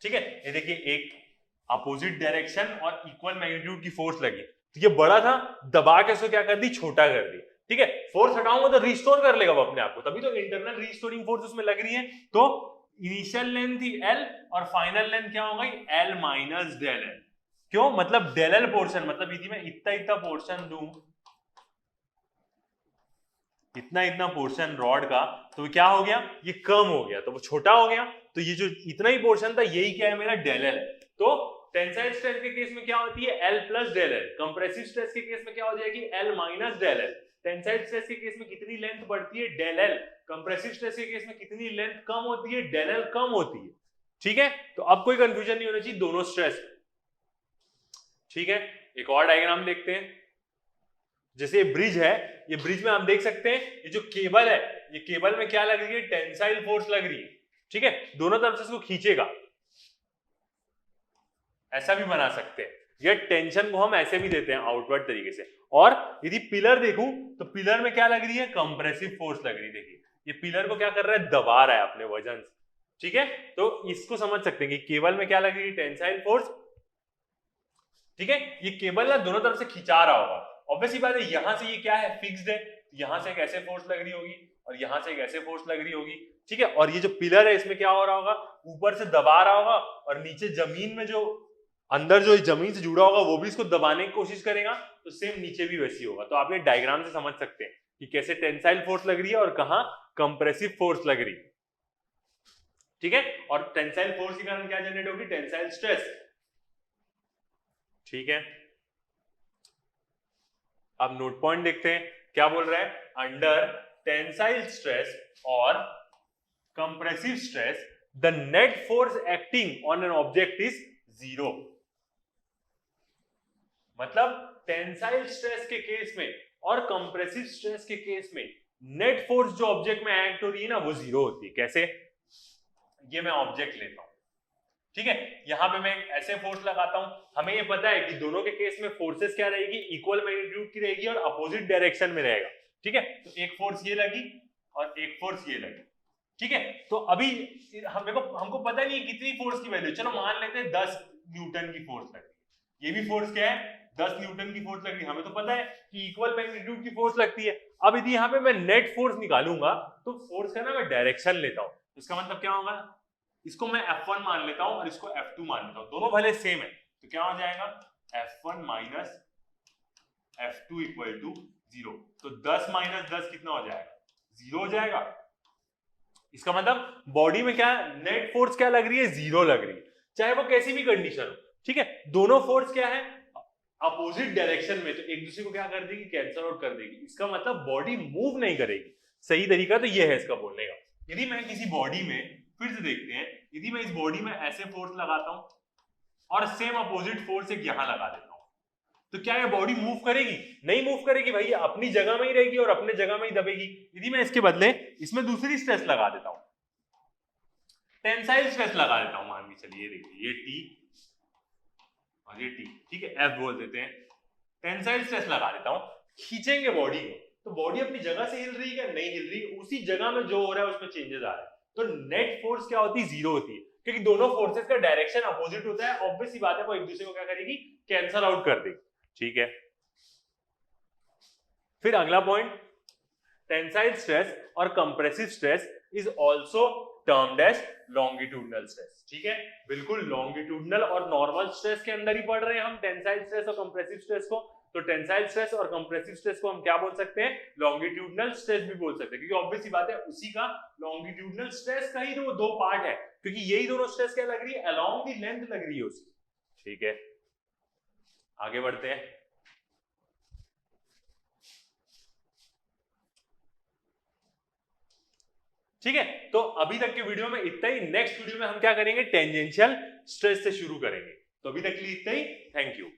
ठीक है, ये देखिए, एक अपोजिट डायरेक्शन और इक्वल मैग्नीट्यूड की फोर्स लगी, तो ये बड़ा था, दबा के इसको क्या कर दी, छोटा कर दी। ठीक है, फोर्स हटाऊंगा तो रिस्टोर कर लेगा वो अपने आप को, तभी तो इंटरनल रिस्टोरिंग फोर्स उसमें लग रही है। तो इनिशियल लेंथ थी एल और फाइनल लेंथ क्या हो गई, एल माइनस डेल एल। क्यों, मतलब डेल एल पोर्शन, मतलब यदि मैं इतना इतना पोर्शन दूं, इतना इतना पोर्शन रॉड का, तो क्या हो गया, ये कम हो गया, तो वो छोटा हो गया, तो ये जो इतना ही पोर्शन था यही क्या है, मेरा डेल एल है। तो टेंसाइल स्ट्रेस के केस में क्या होती है, L plus del L, compressive stress के केस में क्या हो जाएगी, L minus del L. Tensile stress के केस में कितनी लेंथ बढ़ती है, डेल एल, कंप्रेसिव स्ट्रेस के केस में कितनी लेंथ कम होती है, डेल एल कम होती है। ठीक है, तो अब कोई कंफ्यूजन नहीं होना चाहिए दोनों स्ट्रेस। ठीक है, एक और डायग्राम देखते हैं, जैसे ये ब्रिज है, ये ब्रिज में आप देख सकते हैं, ये जो केबल है, ये केबल में क्या लग रही है, टेंसाइल फोर्स लग रही है। ठीक है, दोनों तरफ से इसको खींचेगा, ऐसा भी बना सकते हैं, ये टेंशन को हम ऐसे भी देते हैं आउटवर्ड तरीके से। और यदि पिलर देखूं तो पिलर में क्या लग रही है, कंप्रेसिव फोर्स लग रही है, देखिए ये पिलर को क्या कर रहा है, दबा रहा है अपने वजन से। ठीक है, तो इसको समझ सकते हैं कि केबल में क्या लग रही है, टेंसाइल फोर्स। ठीक है, ये केबल ना दोनों तरफ से खिंचा रहा होगा, ऑब्वियसली बात है, यहां से ये क्या है, फिक्स्ड है, यहां से एक ऐसे फोर्स लग रही होगी और यहां से एक ऐसे फोर्स लग रही होगी। ठीक है, और ये जो पिलर है इसमें क्या हो रहा होगा, ऊपर से दबा रहा होगा, और नीचे जमीन में जो अंदर जो जमीन से जुड़ा होगा वो भी इसको दबाने की कोशिश करेगा, तो सेम नीचे भी वैसी होगा। तो आप ये डायग्राम से समझ सकते हैं कि कैसे टेंसाइल फोर्स लग रही है और कहां कंप्रेसिव फोर्स लग रही है। ठीक है, और टेंसाइल फोर्स के कारण क्या जनरेट होगी, टेंसाइल स्ट्रेस। ठीक है, अब नोट पॉइंट देखते हैं, क्या बोल रहा है, अंडर टेंसाइल स्ट्रेस और compressive stress the net force acting on an object is 0। मतलब टेंसाइल स्ट्रेस के केस में और कंप्रेसिव स्ट्रेस के केस में नेट फोर्स जो ऑब्जेक्ट में एक्ट हो रही है ना वो 0 होती है। कैसे? ये मैं ऑब्जेक्ट लेता हूं, ठीक है, यहां पे मैं ऐसे फोर्स लगाता हूं, हमें ये पता है कि दोनों के केस में फोर्सेस क्या रहेगी, इक्वल मैग्नीट्यूड की रहेगी और अपोजिट डायरेक्शन में रहेगा, ठीक है। तो एक फोर्स ये लगी और एक फोर्स ये लगी, ठीक है। तो अभी हमको पता नहीं है कितनी फोर्स की वैल्यू, चलो मान लेते हैं 10 न्यूटन की फोर्स लग रही है। ये भी फोर्स क्या है, 10 न्यूटन की फोर्स लग रही है। हमें तो पता है कि इक्वल मैग्नीट्यूड की फोर्स लगती है। अब यदि यहाँ पे मैं नेट फोर्स निकालूंगा तो फोर्स का ना मैं डायरेक्शन लेता हूं, इसका मतलब क्या होगा, इसको मैं F1 मान लेता हूं और इसको F2 मान लेता हूं, दोनों भले सेम है, तो क्या हो जाएगा F1 minus F2 equal to 0। तो 10 माइनस 10 कितना हो जाएगा, 0 हो जाएगा। इसका मतलब बॉडी में क्या नेट फोर्स क्या लग रही है, 0 लग रही है, चाहे वो कैसी भी कंडीशन हो, ठीक है। दोनों फोर्स क्या है, अपोजिट डायरेक्शन में, तो एक दूसरे को क्या कर देगी, कैंसल आउट कर देगी। इसका मतलब बॉडी मूव नहीं करेगी। सही तरीका तो ये है इसका बोलने का। यदि मैं किसी बॉडी में, फिर से देखते हैं, यदि मैं इस बॉडी में ऐसे फोर्स लगाता हूं और सेम अपोजिट फोर्स एक यहां लगा देता हूं, तो क्या ये बॉडी मूव करेगी? नहीं मूव करेगी भाई, अपनी जगह में ही रहेगी और अपने जगह में ही दबेगी। यदि मैं इसके बदले इसमें दूसरी स्ट्रेस लगा देता हूं, टेंसाइल स्ट्रेस लगा देता हूं, मान के चलिए, देखिए ये T और ये T, ठीक है, F बोल देते हैं, टेंसाइल स्ट्रेस लगा देता हूं, खींचेंगे बॉडी को, तो बॉडी अपनी जगह से हिल रही है, नहीं हिल रही, उसी जगह में जो हो रहा है उसमें चेंजेस आ रहे हैं। तो नेट फोर्स क्या होती है, 0 होती है, क्योंकि दोनों फोर्सेस का डायरेक्शन अपोजिट होता है। ऑब्वियस सी बात है, वो एक दूसरे को क्या करेगी, कैंसल आउट कर देगी, ठीक है। फिर अगला पॉइंट, टेंसाइल स्ट्रेस और compressive stress is also termed as longitudinal stress, ठीक है। बिल्कुल लॉन्गिट्यूडनल और नॉर्मल स्ट्रेस के अंदर ही पढ़ रहे हैं हम टेंसाइल स्ट्रेस और कंप्रेसिव स्ट्रेस को। तो टेंसाइल स्ट्रेस और कंप्रेसिव स्ट्रेस को हम क्या बोल सकते हैं, लॉन्गिट्यूडनल स्ट्रेस भी बोल सकते हैं, क्योंकि ऑब्वियस सी बात है उसी का लॉन्गिट्यूडनल स्ट्रेस का ही तो दो पार्ट है, क्योंकि यही दोनों स्ट्रेस क्या लग रही है, अलोंग द लेंथ लग रही है उसकी, ठीक है। आगे बढ़ते हैं। ठीक है, तो अभी तक के वीडियो में इतना ही। नेक्स्ट वीडियो में हम क्या करेंगे, टेंजेंशियल स्ट्रेस से शुरू करेंगे। तो अभी तक के लिए इतना ही, थैंक यू।